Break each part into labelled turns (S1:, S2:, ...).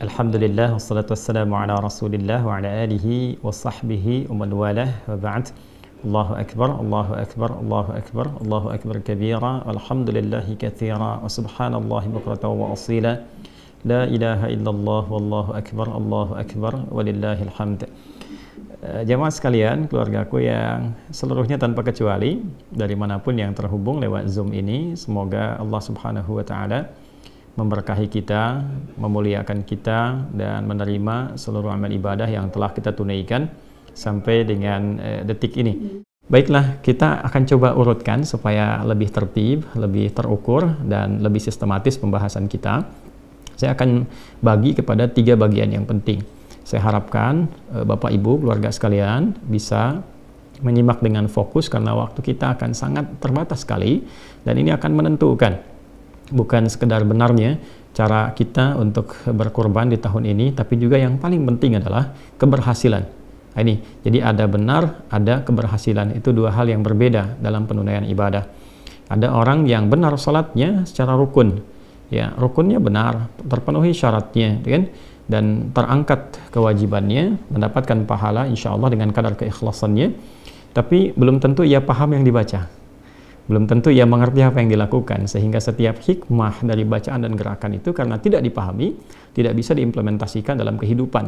S1: Alhamdulillah wassalatu wassalamu ala Rasulillah wa ala alihi wa sahbihi wa man walah wa ba'd. Allahu akbar, Allahu akbar, Allahu akbar, Allahu akbar kabira, walhamdulillahi katsira, wa subhanallahi bukratan wa asila. La ilaha illallah wallahu akbar, walillahil hamd. Jamaah sekalian, keluargaku yang seluruhnya tanpa kecuali dari manapun yang terhubung lewat Zoom ini, semoga Allah Subhanahu wa taala memberkahi kita, memuliakan kita, dan menerima seluruh amal ibadah yang telah kita tunaikan sampai dengan detik ini. Baiklah, kita akan coba urutkan supaya lebih tertib, lebih terukur, dan lebih sistematis pembahasan kita. Saya akan bagi kepada 3 bagian yang penting. Saya harapkan Bapak Ibu, keluarga sekalian bisa menyimak dengan fokus karena waktu kita akan sangat terbatas sekali, dan ini akan menentukan bukan sekedar benarnya cara kita untuk berkorban di tahun ini, tapi juga yang paling penting adalah keberhasilan. Nah, ini, jadi ada benar, ada keberhasilan. Itu 2 hal yang berbeda dalam penunaian ibadah. Ada orang yang benar salatnya secara rukun, ya rukunnya benar, terpenuhi syaratnya, kan? Dan terangkat kewajibannya, mendapatkan pahala insya Allah dengan kadar keikhlasannya, tapi belum tentu ia paham yang dibaca, belum tentu ia mengerti apa yang dilakukan, sehingga setiap hikmah dari bacaan dan gerakan itu karena tidak dipahami, tidak bisa diimplementasikan dalam kehidupan.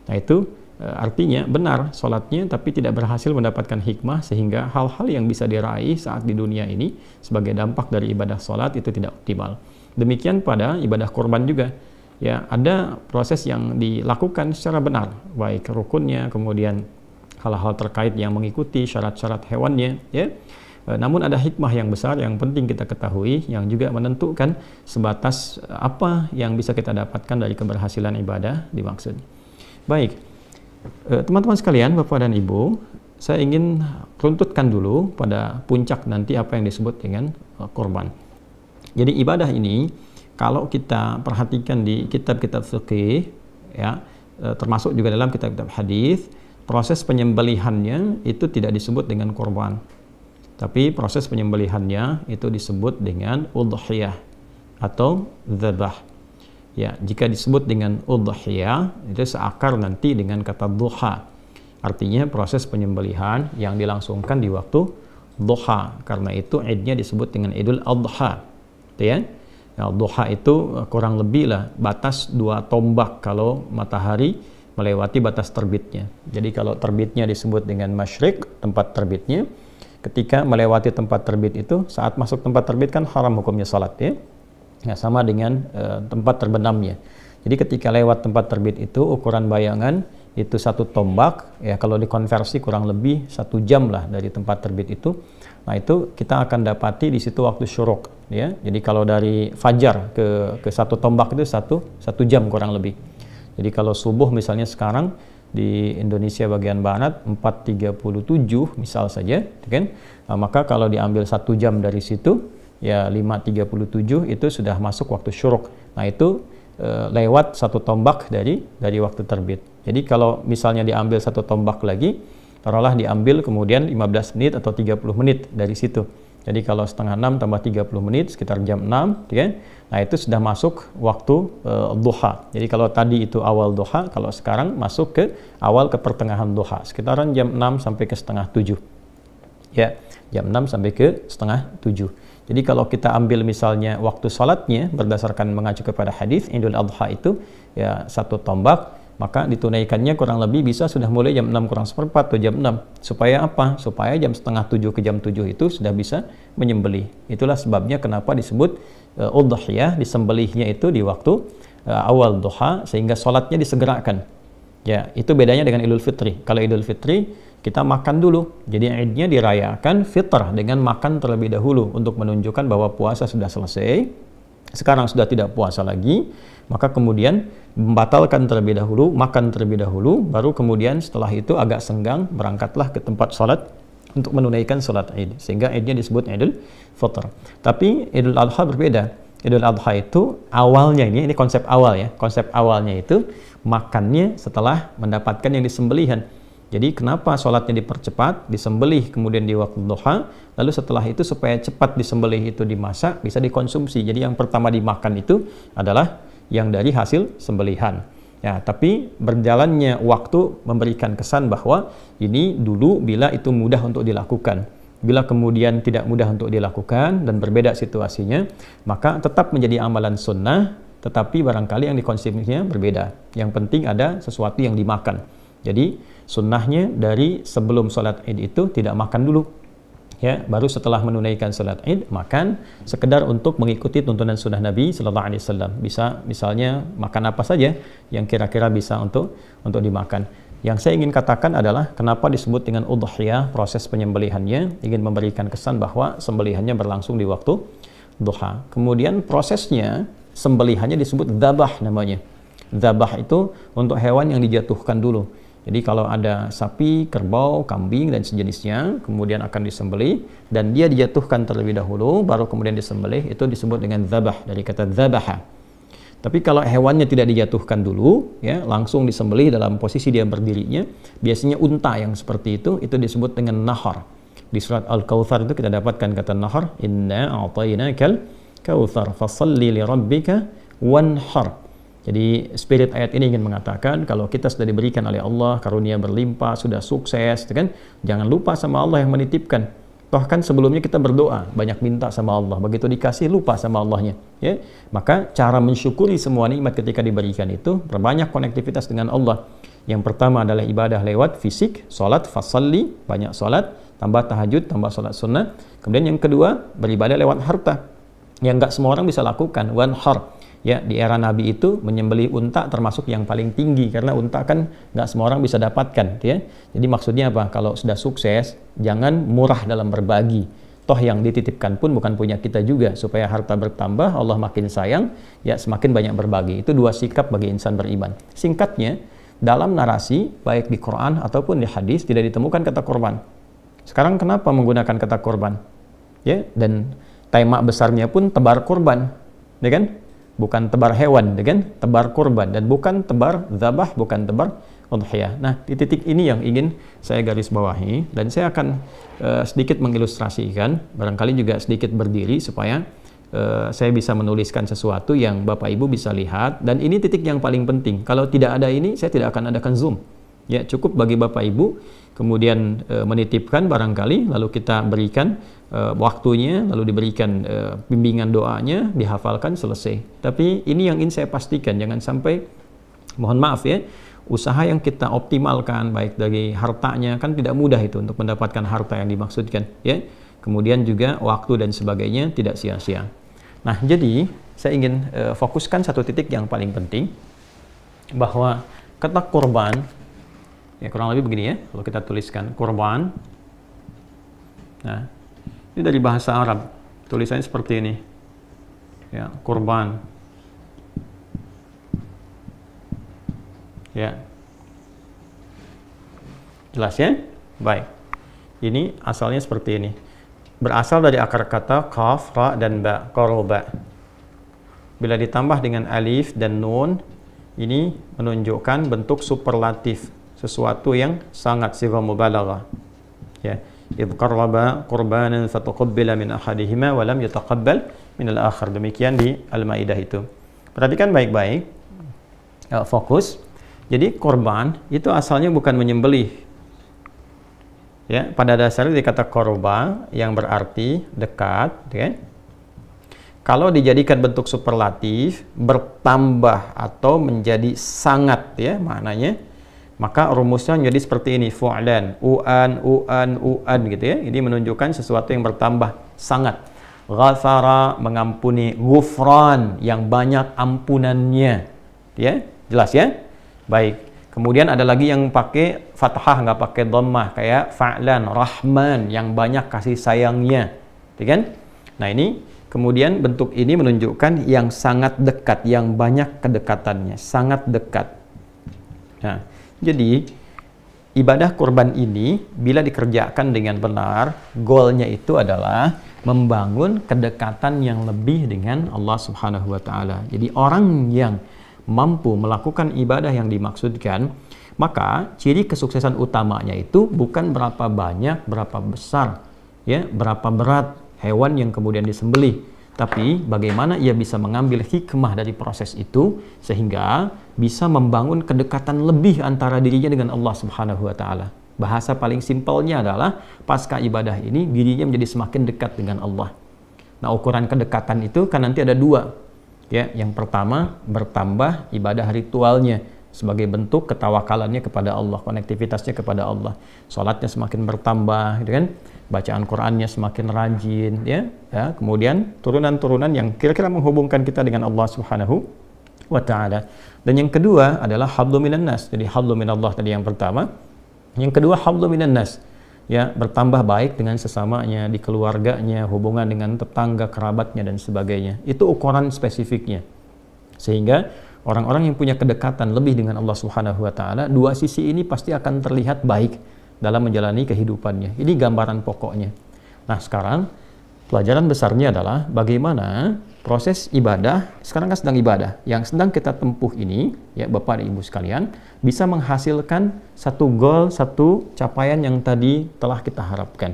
S1: Nah itu artinya benar sholatnya tapi tidak berhasil mendapatkan hikmah, sehingga hal-hal yang bisa diraih saat di dunia ini sebagai dampak dari ibadah sholat itu tidak optimal. Demikian pada ibadah korban juga. Ya, ada proses yang dilakukan secara benar, baik rukunnya, kemudian hal-hal terkait yang mengikuti syarat-syarat hewannya, ya. Namun ada hikmah yang besar yang penting kita ketahui, yang juga menentukan sebatas apa yang bisa kita dapatkan dari keberhasilan ibadah dimaksud. Baik, teman-teman sekalian, Bapak dan Ibu, saya ingin runtutkan dulu pada puncak nanti apa yang disebut dengan korban. Jadi ibadah ini kalau kita perhatikan di kitab-kitab fikih, ya, termasuk juga dalam kitab-kitab hadis, proses penyembelihannya itu tidak disebut dengan korban, tapi proses penyembelihannya itu disebut dengan udhiyah atau dzabah. Ya, jika disebut dengan udhiyah itu seakar nanti dengan kata duha, artinya proses penyembelihan yang dilangsungkan di waktu duha. Karena itu idnya disebut dengan Idul Adha, ya. Nah, duha itu kurang lebih lah batas 2 tombak kalau matahari melewati batas terbitnya. Jadi kalau terbitnya disebut dengan masyrik, tempat terbitnya. Ketika melewati tempat terbit itu, saat masuk tempat terbit kan haram hukumnya salat, ya. Nah, sama dengan tempat terbenamnya. Jadi ketika lewat tempat terbit itu ukuran bayangan itu 1 tombak, ya kalau dikonversi kurang lebih 1 jam lah dari tempat terbit itu. Nah itu kita akan dapati di situ waktu syuruk, ya. Jadi kalau dari fajar ke 1 tombak itu satu jam kurang lebih. Jadi kalau subuh misalnya sekarang di Indonesia bagian barat 4.37 misal saja, kan? Nah, maka kalau diambil 1 jam dari situ, ya 5.37 itu sudah masuk waktu syuruk. Nah itu lewat 1 tombak dari waktu terbit. Jadi kalau misalnya diambil 1 tombak lagi, taruhlah diambil kemudian 15 menit atau 30 menit dari situ. Jadi kalau setengah 6 tambah 30 menit, sekitar jam 6, ya. Nah itu sudah masuk waktu duha. Jadi kalau tadi itu awal duha, kalau sekarang masuk ke awal ke pertengahan duha, sekitaran jam 6 sampai ke setengah 7. Ya, jam 6 sampai ke setengah 7. Jadi kalau kita ambil misalnya waktu salatnya berdasarkan mengacu kepada hadis Idul Adha itu ya 1 tombak, maka ditunaikannya kurang lebih bisa sudah mulai jam 6 kurang seperempat atau jam 6. Supaya apa? Supaya jam setengah 7 ke jam 7 itu sudah bisa menyembelih. Itulah sebabnya kenapa disebut udhiyah, disembelihnya itu di waktu awal duha, sehingga sholatnya disegerakan. Ya, itu bedanya dengan Idul Fitri. Kalau Idul Fitri kita makan dulu. Jadi idnya dirayakan fitrah dengan makan terlebih dahulu untuk menunjukkan bahwa puasa sudah selesai. Sekarang sudah tidak puasa lagi, maka kemudian membatalkan terlebih dahulu, makan terlebih dahulu, baru kemudian setelah itu agak senggang berangkatlah ke tempat sholat untuk menunaikan sholat id, sehingga idnya disebut Idul Fitr. Tapi Idul Adha berbeda. Idul Adha itu awalnya, ini konsep awal ya, konsep awalnya itu makannya setelah mendapatkan yang disembelihan. Jadi kenapa sholatnya dipercepat, disembelih kemudian di waktu duha, lalu setelah itu supaya cepat disembelih itu dimasak, bisa dikonsumsi. Jadi yang pertama dimakan itu adalah yang dari hasil sembelihan. Ya, tapi berjalannya waktu memberikan kesan bahwa ini dulu bila itu mudah untuk dilakukan. Bila kemudian tidak mudah untuk dilakukan dan berbeda situasinya, maka tetap menjadi amalan sunnah, tetapi barangkali yang dikonsumsinya berbeda. Yang penting ada sesuatu yang dimakan. Jadi sunnahnya dari sebelum sholat id itu tidak makan dulu, ya, baru setelah menunaikan sholat id makan, sekedar untuk mengikuti tuntunan sunnah Nabi Sallallahu Alaihi Wasallam. Bisa misalnya makan apa saja yang kira-kira bisa untuk dimakan. Yang saya ingin katakan adalah kenapa disebut dengan udhiyah, proses penyembelihannya, ingin memberikan kesan bahwa sembelihannya berlangsung di waktu duha. Kemudian prosesnya sembelihannya disebut dzabah namanya. Dzabah itu untuk hewan yang dijatuhkan dulu. Jadi kalau ada sapi, kerbau, kambing dan sejenisnya kemudian akan disembelih dan dia dijatuhkan terlebih dahulu baru kemudian disembelih, itu disebut dengan dzabah, dari kata dzabaha. Tapi kalau hewannya tidak dijatuhkan dulu, ya, langsung disembelih dalam posisi dia berdirinya, biasanya unta yang seperti itu disebut dengan nahar. Di surat Al-Kautsar itu kita dapatkan kata nahar, inna a'tainakal kautsar fasalli li rabbika wanhar. Jadi spirit ayat ini ingin mengatakan kalau kita sudah diberikan oleh Allah karunia berlimpah, sudah sukses, kan? Jangan lupa sama Allah yang menitipkan. Toh kan sebelumnya kita berdoa, banyak minta sama Allah, begitu dikasih lupa sama Allahnya, ya. Maka cara mensyukuri semua nikmat ketika diberikan itu berbanyak konektivitas dengan Allah. Yang pertama adalah ibadah lewat fisik, salat, fasalli, banyak salat, tambah tahajud, tambah salat sunnah. Kemudian yang kedua, beribadah lewat harta. Yang enggak semua orang bisa lakukan, wanhar. Ya, di era Nabi itu menyembelih unta termasuk yang paling tinggi karena unta kan nggak semua orang bisa dapatkan, ya. Jadi maksudnya apa? Kalau sudah sukses, jangan murah dalam berbagi. Toh yang dititipkan pun bukan punya kita juga, supaya harta bertambah, Allah makin sayang, ya semakin banyak berbagi. Itu dua sikap bagi insan beriman. Singkatnya, dalam narasi baik di Quran ataupun di hadis tidak ditemukan kata korban. Sekarang kenapa menggunakan kata korban? Ya, dan tema besarnya pun tebar korban, ya kan? Bukan tebar hewan, kan? Tebar kurban, dan bukan tebar dzabah, bukan tebar udhiyah. Nah, di titik ini yang ingin saya garis bawahi, dan saya akan sedikit mengilustrasikan, barangkali juga sedikit berdiri supaya saya bisa menuliskan sesuatu yang Bapak Ibu bisa lihat, dan ini titik yang paling penting. Kalau tidak ada ini, saya tidak akan adakan Zoom. Ya, cukup bagi Bapak Ibu kemudian menitipkan barangkali, lalu kita berikan waktunya, lalu diberikan bimbingan doanya, dihafalkan, selesai. Tapi ini yang ingin saya pastikan, jangan sampai, mohon maaf ya, usaha yang kita optimalkan baik dari hartanya, kan tidak mudah itu untuk mendapatkan harta yang dimaksudkan, ya. Kemudian juga waktu dan sebagainya tidak sia-sia. Nah, jadi saya ingin fokuskan satu titik yang paling penting, bahwa kata kurban, ya kurang lebih begini ya, kalau kita tuliskan kurban. Nah, ini dari bahasa Arab, tulisannya seperti ini, ya, kurban, ya, jelas ya, baik. Ini asalnya seperti ini, berasal dari akar kata qaf, ra dan ba, qoroba. Bila ditambah dengan alif dan nun, ini menunjukkan bentuk superlatif, sesuatu yang sangat sighah mubalaghah, ya. idh qarraba qurbanan fataqabbala min ahadihima wa lam yataqabbal min al-akhar. Demikian di Al-Maidah itu. Perhatikan baik-baik, fokus. Jadi korban itu asalnya bukan menyembelih, ya. Pada dasarnya dikata korba yang berarti dekat, ya. Kalau dijadikan bentuk superlatif, bertambah atau menjadi sangat, ya, maknanya, maka rumusnya menjadi seperti ini, fu'lan, u'an gitu, ya. Ini menunjukkan sesuatu yang bertambah sangat. Ghafara, mengampuni, ghufran, yang banyak ampunannya, ya. Jelas ya? Baik. Kemudian ada lagi yang pakai fathah, nggak pakai dhammah, kayak fa'lan, rahman, yang banyak kasih sayangnya, ya kan? Nah, ini kemudian bentuk ini menunjukkan yang sangat dekat, yang banyak kedekatannya, sangat dekat. Nah, jadi ibadah kurban ini bila dikerjakan dengan benar, goalnya itu adalah membangun kedekatan yang lebih dengan Allah Subhanahu wa taala. Jadi orang yang mampu melakukan ibadah yang dimaksudkan, Maka ciri kesuksesan utamanya itu bukan berapa banyak, berapa besar, ya, berapa berat hewan yang kemudian disembelih, tapi bagaimana ia bisa mengambil hikmah dari proses itu sehingga bisa membangun kedekatan lebih antara dirinya dengan Allah Subhanahu wa taala. Bahasa paling simpelnya adalah pasca ibadah ini dirinya menjadi semakin dekat dengan Allah. Nah, ukuran kedekatan itu kan nanti ada dua. Ya, yang pertama bertambah ibadah ritualnya sebagai bentuk ketawakalannya kepada Allah, konektivitasnya kepada Allah. Salatnya semakin bertambah, gitu kan? Bacaan Qur'annya semakin rajin, ya. Kemudian turunan-turunan yang kira-kira menghubungkan kita dengan Allah Subhanahu wa taala. Dan yang kedua adalah hablum minan nas. Jadi hablum minallah tadi yang pertama. Yang kedua hablum minan nas. Ya, bertambah baik dengan sesamanya, di keluarganya, hubungan dengan tetangga, kerabatnya dan sebagainya. Itu ukuran spesifiknya. Sehingga orang-orang yang punya kedekatan lebih dengan Allah Subhanahu wa taala, dua sisi ini pasti akan terlihat baik dalam menjalani kehidupannya. Ini gambaran pokoknya. Nah, sekarang pelajaran besarnya adalah bagaimana proses ibadah, sekarang kan sedang ibadah, yang sedang kita tempuh ini, ya Bapak dan Ibu sekalian, bisa menghasilkan satu goal, satu capaian yang tadi telah kita harapkan.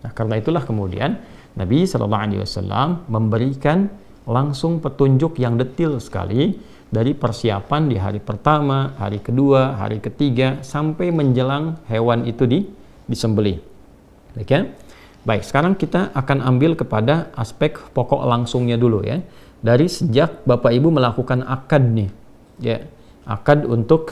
S1: Nah, karena itulah kemudian Nabi SAW memberikan langsung petunjuk yang detail sekali dari persiapan di hari pertama, hari kedua, hari ketiga, sampai menjelang hewan itu disembelih. Baik ya? Baik, sekarang kita akan ambil kepada aspek pokok langsungnya dulu ya. Dari sejak Bapak Ibu melakukan akad nih, ya, akad untuk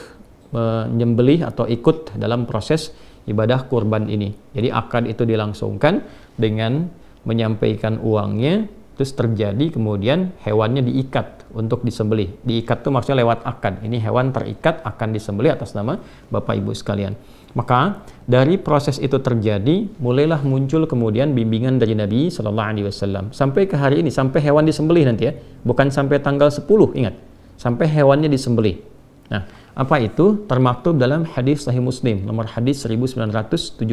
S1: menyembelih atau ikut dalam proses ibadah kurban ini. Jadi akad itu dilangsungkan dengan menyampaikan uangnya, terus terjadi kemudian hewannya diikat untuk disembelih. Diikat itu maksudnya lewat akad. Ini hewan terikat akan disembelih atas nama Bapak Ibu sekalian. Maka dari proses itu terjadi, mulailah muncul kemudian bimbingan dari Nabi SAW sampai ke hari ini, sampai hewan disembelih nanti ya, bukan sampai tanggal 10, ingat, sampai hewannya disembelih. Nah, apa itu? Termaktub dalam hadis Sahih Muslim, nomor hadis 1977.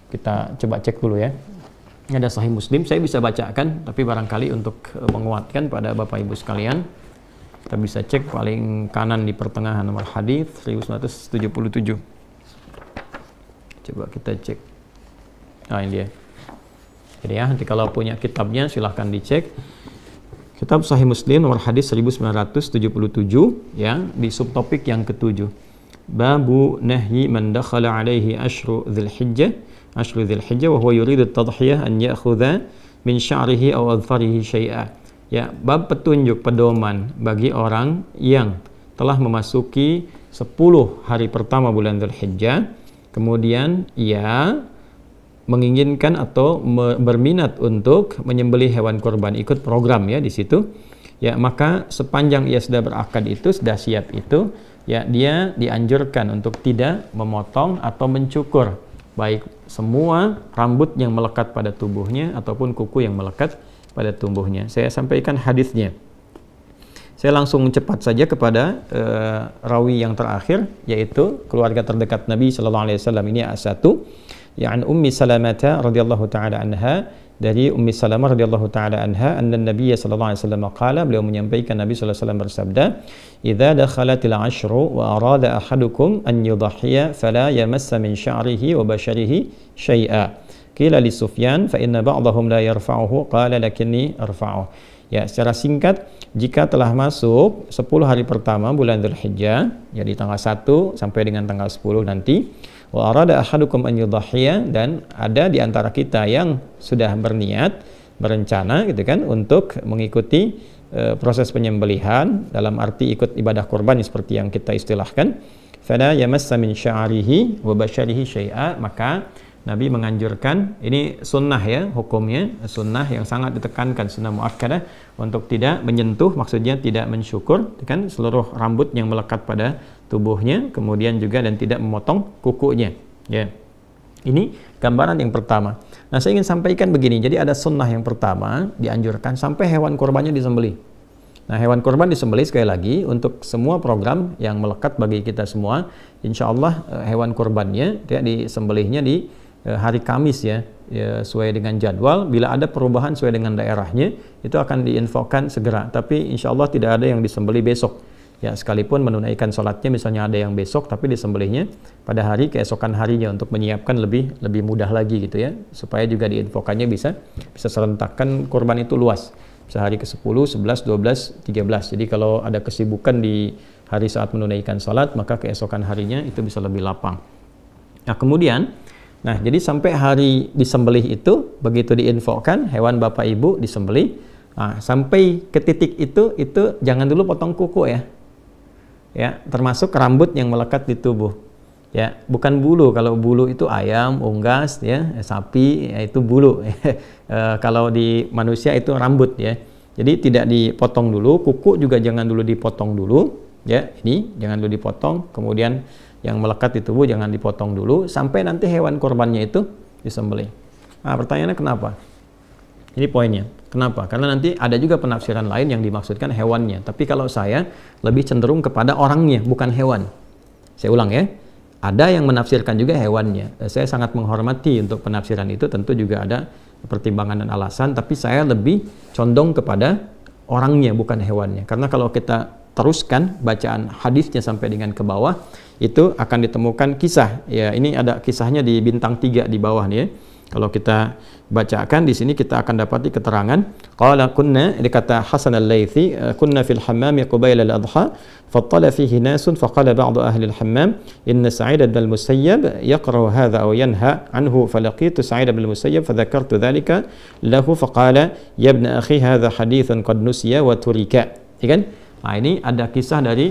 S1: Kita coba cek dulu ya. Ini ada Sahih Muslim, saya bisa bacakan, tapi barangkali untuk menguatkan pada Bapak Ibu sekalian, kita bisa cek paling kanan di pertengahan nomor hadis 1977. Coba kita cek. Nah, ini dia. Jadi ya, nanti kalau punya kitabnya silahkan dicek. Kitab Sahih Muslim nomor hadis 1977 ya, di subtopik yang ketujuh. Babu nahyi man dakhala alaihi ashru dzulhijjah wa huwa yuridu at-tadhhiyah an ya'khudha min sya'rihi aw adfarihi syai'a. Ya, bab petunjuk pedoman bagi orang yang telah memasuki 10 hari pertama bulan Dzulhijjah. Kemudian ia menginginkan atau berminat untuk menyembelih hewan kurban, ikut program ya di situ. Ya, maka sepanjang ia sudah berakad itu, sudah siap itu, ya dia dianjurkan untuk tidak memotong atau mencukur baik semua rambut yang melekat pada tubuhnya ataupun kuku yang melekat pada tubuhnya. Saya sampaikan hadisnya. Saya langsung cepat saja kepada rawi yang terakhir, yaitu keluarga terdekat Nabi sallallahu alaihi wasallam. Ini A1, ya an Ummi Salamah radhiyallahu taala anha, dari Ummi Salamah radhiyallahu taala anha, anna Nabiy sallallahu alaihi wasallam qala, beliau menyampaikan Nabi sallallahu alaihi wasallam bersabda, "Idza dakhalatil 'ashru wa arada ahadukum an yudhhiya fala yamassa min sya'rihi wa basharihi syai'a." Qila li Sufyan, fa inna ba'dahum la yarfa'uhu, qala lakinni arfa'uhu. Ya, secara singkat, jika telah masuk 10 hari pertama bulan Dzulhijjah, ya di tanggal 1 sampai dengan tanggal 10 nanti, wa arada ahadukum an yudhhiya, dan ada di antara kita yang sudah berniat, berencana gitu kan untuk mengikuti proses penyembelihan dalam arti ikut ibadah kurban seperti yang kita istilahkan, fala yamassa min sya'rihi wa basharihi syai'a, maka Nabi menganjurkan, ini sunnah ya, hukumnya sunnah yang sangat ditekankan, sunnah muakkadah, untuk tidak menyentuh, maksudnya tidak mensyukur kan seluruh rambut yang melekat pada tubuhnya, kemudian juga dan tidak memotong kukunya ya. Ini gambaran yang pertama. Nah, saya ingin sampaikan begini, jadi ada sunnah yang pertama dianjurkan sampai hewan kurbannya disembelih. Nah, hewan kurban disembelih sekali lagi untuk semua program yang melekat bagi kita semua, insya Allah hewan kurbannya ya, disembelihnya di hari Kamis ya, sesuai dengan jadwal. Bila ada perubahan sesuai dengan daerahnya, itu akan diinfokan segera. Tapi insya Allah tidak ada yang disembelih besok Ya, sekalipun menunaikan sholatnya misalnya ada yang besok tapi disembelihnya pada hari keesokan harinya untuk menyiapkan lebih mudah lagi gitu ya, supaya juga diinfokannya bisa serentakkan kurban itu luas. Bisa hari ke-10, 11, 12, 13. Jadi kalau ada kesibukan di hari saat menunaikan sholat, maka keesokan harinya itu bisa lebih lapang. Nah kemudian, jadi sampai hari disembelih itu, begitu diinfokan hewan bapak ibu disembelih, sampai ke titik itu jangan dulu potong kuku ya. Ya, termasuk rambut yang melekat di tubuh. Ya, bukan bulu. Kalau bulu itu ayam, unggas, ya, sapi, ya, itu bulu. Kalau di manusia itu rambut ya. Jadi tidak dipotong dulu, kuku juga jangan dulu dipotong dulu. Ya, ini jangan dulu dipotong. Kemudian yang melekat di tubuh jangan dipotong dulu sampai nanti hewan korbannya itu disembelih. Nah, pertanyaannya kenapa? Ini poinnya. Kenapa? Karena nanti ada juga penafsiran lain yang dimaksudkan hewannya. Tapi kalau saya lebih cenderung kepada orangnya, bukan hewan. Saya ulang ya. Ada yang menafsirkan juga hewannya. Saya sangat menghormati untuk penafsiran itu. Tentu juga ada pertimbangan dan alasan. Tapi saya lebih condong kepada orangnya, bukan hewannya. Karena kalau kita teruskan bacaan hadisnya sampai dengan ke bawah, itu akan ditemukan kisah. Ya, ini ada kisahnya di bintang 3 di bawah nih ya. Kalau kita bacakan di sini kita akan dapati keterangan qala kunna, dikata Hasan al-Laythi, kunna fil hammam qabila al-adha fattala fihi nasun faqala ba'du ahli al-hammam inna Sa'id bin al-Musayyab yaqra hadha aw yanha anhu falaqitu Sa'id bin al-Musayyab fadhakartu dhalika lahu faqala ya ibn akhi hadha hadithan qad nusiya wa turika. Ya kan? Nah, ini ada kisah dari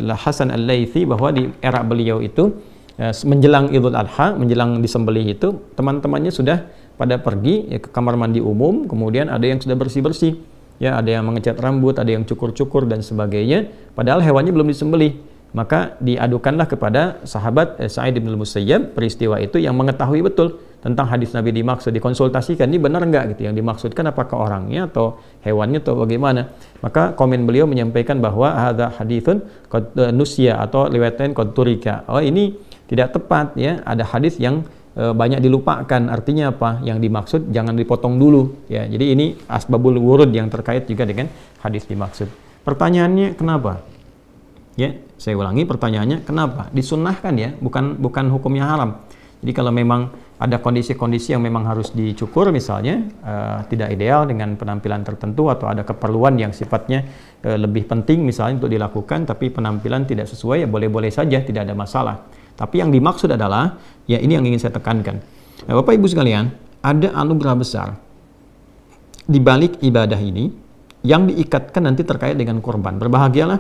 S1: Hasan al-Laythi bahwa di era beliau itu menjelang Idul Adha, menjelang disembelih itu, teman-temannya sudah pada pergi ya, ke kamar mandi umum, kemudian ada yang sudah bersih-bersih, ya, ada yang mengecat rambut, ada yang cukur-cukur dan sebagainya, padahal hewannya belum disembelih. Maka diadukanlah kepada sahabat Sa'id bin al-Musayyab peristiwa itu yang mengetahui betul tentang hadis Nabi dimaksud, dikonsultasikan, ini benar enggak gitu, yang dimaksudkan apakah orangnya atau hewannya atau bagaimana. Maka komen beliau menyampaikan bahwa hadza haditsun qad nusiya atau riwayatnya qad turika. Oh, ini tidak tepat ya, ada hadis yang banyak dilupakan. Artinya apa? Yang dimaksud jangan dipotong dulu ya. Jadi ini asbabul wurud yang terkait juga dengan hadis dimaksud. Pertanyaannya kenapa? Ya, saya ulangi pertanyaannya kenapa? Disunnahkan ya, bukan hukumnya haram. Jadi kalau memang ada kondisi-kondisi yang memang harus dicukur misalnya, tidak ideal dengan penampilan tertentu atau ada keperluan yang sifatnya lebih penting misalnya untuk dilakukan, tapi penampilan tidak sesuai, ya boleh-boleh saja, tidak ada masalah. Tapi yang dimaksud adalah, ya ini yang ingin saya tekankan. Nah, Bapak Ibu sekalian, ada anugerah besar di balik ibadah ini yang diikatkan nanti terkait dengan korban. Berbahagialah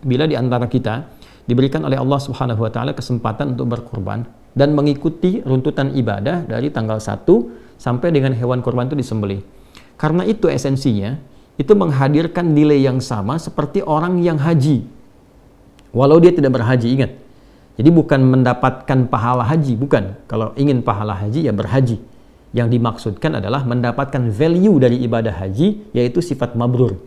S1: bila di antara kita diberikan oleh Allah Subhanahu wa taala kesempatan untuk berkorban dan mengikuti runtutan ibadah dari tanggal 1 sampai dengan hewan korban itu disembelih. Karena itu esensinya, itu menghadirkan nilai yang sama seperti orang yang haji. Walau dia tidak berhaji, ingat. Jadi bukan mendapatkan pahala haji, bukan. Kalau ingin pahala haji ya berhaji. Yang dimaksudkan adalah mendapatkan value dari ibadah haji, yaitu sifat mabrur.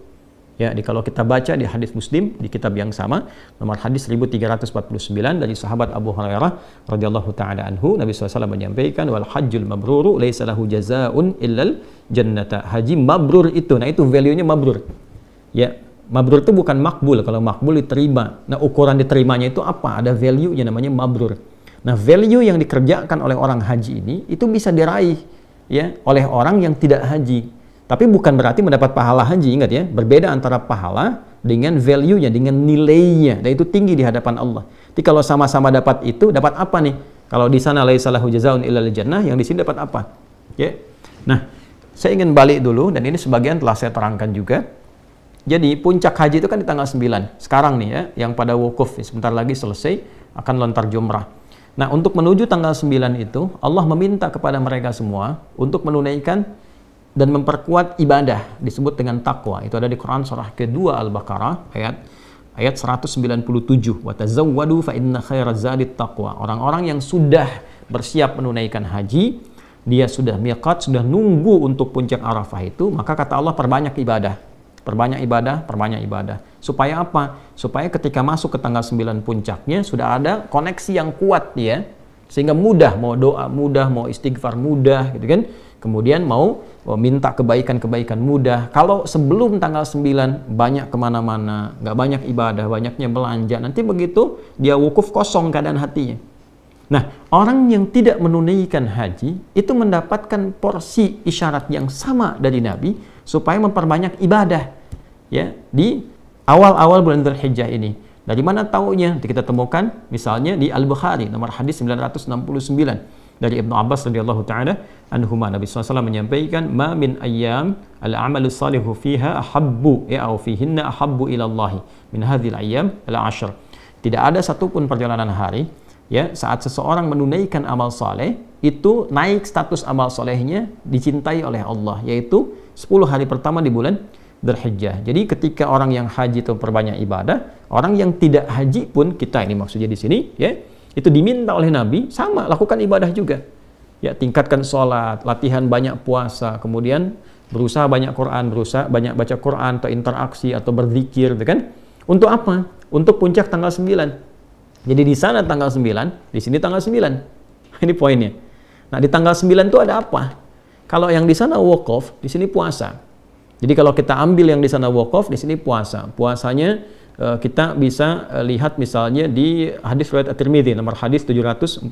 S1: Ya, kalau kita baca di hadis Muslim di kitab yang sama, nomor hadis 1349 dari sahabat Abu Hurairah radhiyallahu taala anhu, Nabi SAW menyampaikan wal hajjul mabruru laisa lahu jazaa'un illal jannata. Haji mabrur itu, nah itu value-nya mabrur. Ya, mabrur itu bukan makbul. Kalau makbul diterima. Nah, ukuran diterimanya itu apa? Ada value-nya namanya mabrur. Nah, value yang dikerjakan oleh orang haji ini itu bisa diraih ya oleh orang yang tidak haji. Tapi bukan berarti mendapat pahala haji, ingat ya. Berbeda antara pahala dengan value-nya, dengan nilainya. Dan itu tinggi di hadapan Allah. Jadi kalau sama-sama dapat itu, dapat apa nih? Kalau di sana laisa lahu jazaa'un illal jannah, yang di sini dapat apa? Ya. Nah, saya ingin balik dulu dan ini sebagian telah saya terangkan juga. Jadi puncak haji itu kan di tanggal 9. Sekarang nih ya, yang pada wukuf sebentar lagi selesai akan lontar jumrah. Nah, untuk menuju tanggal 9 itu Allah meminta kepada mereka semua untuk menunaikan dan memperkuat ibadah, disebut dengan takwa. Itu ada di Quran surah kedua Al-Baqarah ayat 197. Wa tazawwadu fa inna khairaz zadit taqwa. Orang-orang yang sudah bersiap menunaikan haji, dia sudah miqat, sudah nunggu untuk puncak Arafah itu, maka kata Allah perbanyak ibadah. Perbanyak ibadah, perbanyak ibadah. Supaya apa? Supaya ketika masuk ke tanggal 9 puncaknya sudah ada koneksi yang kuat ya.
S2: Sehingga mudah, mau doa mudah, mau istighfar mudah gitu kan. Kemudian mau minta kebaikan-kebaikan mudah. Kalau sebelum tanggal 9 banyak kemana-mana, nggak banyak ibadah, banyaknya belanja, nanti begitu dia wukuf kosong keadaan hatinya. Nah, orang yang tidak menunaikan haji itu mendapatkan porsi isyarat yang sama dari Nabi supaya memperbanyak ibadah ya di awal-awal bulan Dzulhijjah ini. Dari mana taunya? Kita temukan misalnya di Al-Bukhari nomor hadis 969 dari Ibnu Abbas radhiyallahu taala anhuma. Nabi SAW menyampaikan, "Ma min ayyam al-amalu salihu fiha ahabbu au fihinna ahabbu ila Allah min hadhil ayyam al-ashr." Tidak ada satupun perjalanan hari ya saat seseorang menunaikan amal saleh itu naik status amal salehnya dicintai oleh Allah, yaitu 10 hari pertama di bulan Dzulhijjah. Jadi ketika orang yang haji itu perbanyak ibadah, orang yang tidak haji pun, kita ini maksudnya di sini ya, itu diminta oleh Nabi sama lakukan ibadah juga. Ya, tingkatkan sholat, latihan banyak puasa, kemudian berusaha banyak Quran, berusaha banyak baca Quran atau interaksi atau berzikir, gitu kan? Untuk apa? Untuk puncak tanggal 9. Jadi di sana tanggal 9, di sini tanggal 9. Ini poinnya. Nah, di tanggal 9 itu ada apa? Kalau yang di sana wukuf, di sini puasa. Jadi kalau kita ambil yang di sana wukuf, di sini puasa. Puasanya kita bisa lihat misalnya di hadis riwayat At-Tirmidzi nomor hadis 749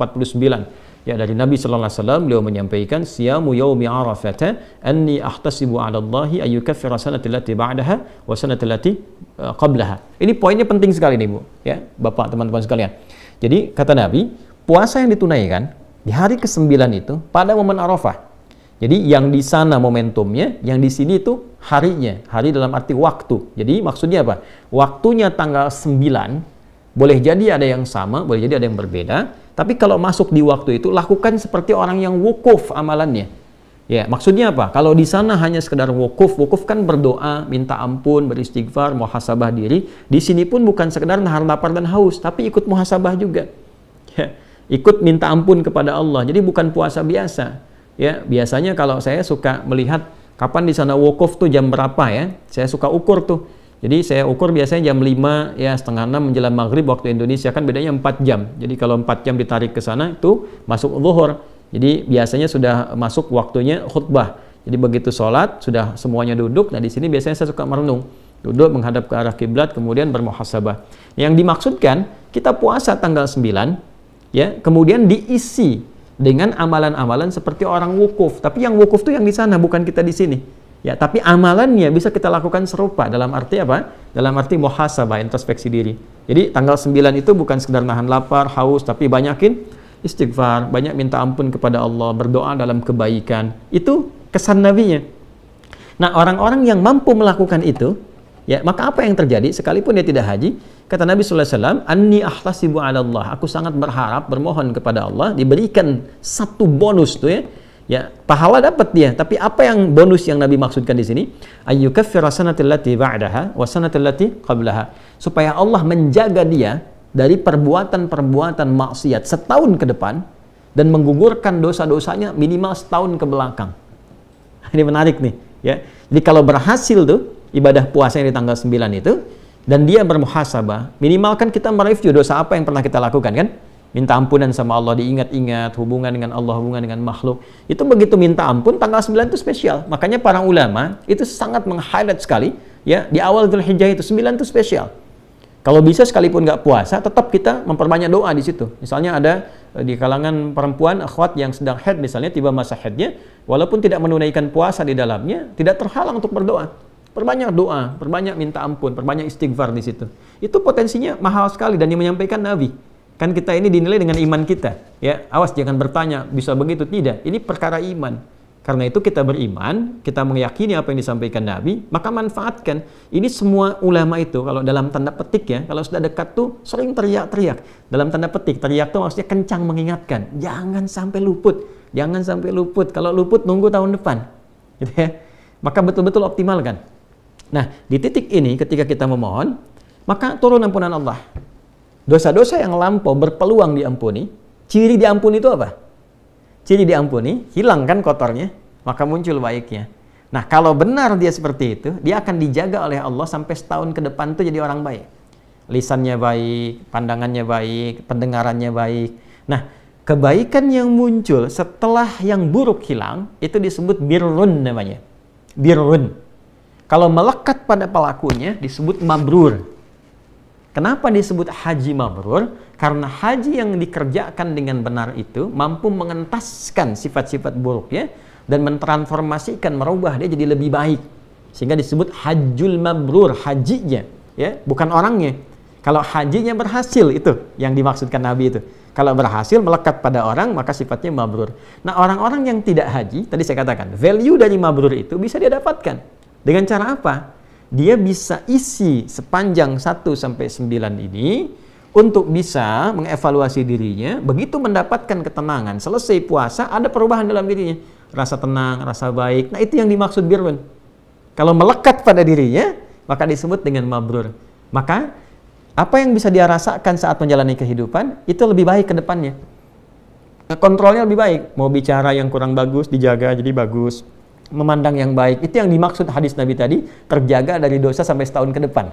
S2: ya, dari Nabi sallallahu alaihi wasallam, beliau menyampaikan, siyamu yaumi arafah anni ahtasibu 'ala Allahi ay yukaffira sanata allati ba'daha wa sanata allati qablaha. Ini poinnya penting sekali nih Bu ya, Bapak, teman-teman sekalian. Jadi kata Nabi, puasa yang ditunaikan di hari ke-9 itu pada momen Arafah. Jadi yang di sana momentumnya, yang di sini itu harinya, hari dalam arti waktu. Jadi maksudnya apa? Waktunya tanggal 9, boleh jadi ada yang sama, boleh jadi ada yang berbeda. Tapi kalau masuk di waktu itu, lakukan seperti orang yang wukuf amalannya. Ya, maksudnya apa? Kalau di sana hanya sekedar wukuf, wukuf kan berdoa, minta ampun, beristighfar, muhasabah diri. Di sini pun bukan sekedar nahan lapar dan haus, tapi ikut muhasabah juga. Ya, ikut minta ampun kepada Allah. Jadi bukan puasa biasa. Ya, biasanya kalau saya suka melihat kapan di sana wukuf tuh jam berapa ya, saya suka ukur tuh. Jadi saya ukur biasanya jam 5 ya, setengah 6 menjelang maghrib waktu Indonesia, kan bedanya 4 jam. Jadi kalau 4 jam ditarik ke sana itu masuk zuhur. Jadi biasanya sudah masuk waktunya khutbah. Jadi begitu sholat sudah semuanya duduk. Nah di sini biasanya saya suka merenung, duduk menghadap ke arah kiblat kemudian bermuhasabah. Yang dimaksudkan kita puasa tanggal 9 ya, kemudian diisi dengan amalan-amalan seperti orang wukuf. Tapi yang wukuf itu yang di sana, bukan kita di sini. Ya, tapi amalannya bisa kita lakukan serupa. Dalam arti apa? Dalam arti muhasabah, introspeksi diri. Jadi tanggal 9 itu bukan sekedar nahan lapar, haus, tapi banyakin istighfar, banyak minta ampun kepada Allah, berdoa dalam kebaikan. Itu kesan Nabinya. Nah, orang-orang yang mampu melakukan itu, ya, maka apa yang terjadi? Sekalipun dia tidak haji, kata Nabi sallallahu alaihi wasallam, "Anni ahtasibu 'ala Allah." Aku sangat berharap, bermohon kepada Allah diberikan satu bonus tuh ya. Ya, pahala dapat dia, tapi apa yang bonus yang Nabi maksudkan di sini? Ayyukaffira sanatal lati ba'daha wa sanatal lati qablaha. Supaya Allah menjaga dia dari perbuatan-perbuatan maksiat setahun ke depan dan menggugurkan dosa-dosanya minimal setahun ke belakang. Ini menarik nih, ya. Jadi kalau berhasil tuh ibadah puasa yang di tanggal 9 itu, dan dia bermuhasabah, minimal kan kita mereview dosa apa yang pernah kita lakukan kan? Minta ampunan sama Allah, diingat-ingat, hubungan dengan Allah, hubungan dengan makhluk. Itu begitu minta ampun, tanggal 9 itu spesial. Makanya para ulama itu sangat meng-highlight sekali, ya, di awal Dzulhijjah itu 9 itu spesial. Kalau bisa sekalipun nggak puasa, tetap kita memperbanyak doa di situ. Misalnya ada di kalangan perempuan, akhwat yang sedang haid misalnya, tiba masa haidnya, walaupun tidak menunaikan puasa di dalamnya, tidak terhalang untuk berdoa. Perbanyak doa, perbanyak minta ampun, perbanyak istighfar di situ. Itu potensinya mahal sekali dan yang menyampaikan Nabi. Kan kita ini dinilai dengan iman kita. Ya, awas jangan bertanya, bisa begitu? Tidak. Ini perkara iman. Karena itu kita beriman, kita meyakini apa yang disampaikan Nabi, maka manfaatkan. Ini semua ulama itu, kalau dalam tanda petik ya, kalau sudah dekat tuh sering teriak-teriak. Dalam tanda petik, teriak tuh maksudnya kencang mengingatkan. Jangan sampai luput. Jangan sampai luput. Kalau luput nunggu tahun depan. Gitu ya. Maka betul-betul optimalkan. Nah, di titik ini ketika kita memohon, maka turun ampunan Allah. Dosa-dosa yang lampau berpeluang diampuni. Ciri diampuni itu apa? Ciri diampuni, hilang kan kotornya, maka muncul baiknya. Nah, kalau benar dia seperti itu, dia akan dijaga oleh Allah sampai setahun ke depan tuh jadi orang baik. Lisannya baik, pandangannya baik, pendengarannya baik. Nah, kebaikan yang muncul setelah yang buruk hilang itu disebut birrun namanya. Birrun. Kalau melekat pada pelakunya disebut mabrur. Kenapa disebut haji mabrur? Karena haji yang dikerjakan dengan benar itu mampu mengentaskan sifat-sifat buruknya dan mentransformasikan, merubah dia jadi lebih baik. Sehingga disebut hajjul mabrur, hajinya, ya, bukan orangnya. Kalau hajinya berhasil, itu yang dimaksudkan Nabi itu. Kalau berhasil melekat pada orang, maka sifatnya mabrur. Nah, orang-orang yang tidak haji, tadi saya katakan, value dari mabrur itu bisa dia dapatkan. Dengan cara apa? Dia bisa isi sepanjang 1 sampai 9 ini untuk bisa mengevaluasi dirinya, begitu mendapatkan ketenangan, selesai puasa, ada perubahan dalam dirinya. Rasa tenang, rasa baik. Nah, itu yang dimaksud birrun. Kalau melekat pada dirinya, maka disebut dengan mabrur. Maka, apa yang bisa dia rasakan saat menjalani kehidupan, itu lebih baik ke depannya. Kontrolnya lebih baik. Mau bicara yang kurang bagus, dijaga jadi bagus. Memandang yang baik, itu yang dimaksud hadis Nabi tadi, terjaga dari dosa sampai setahun ke depan,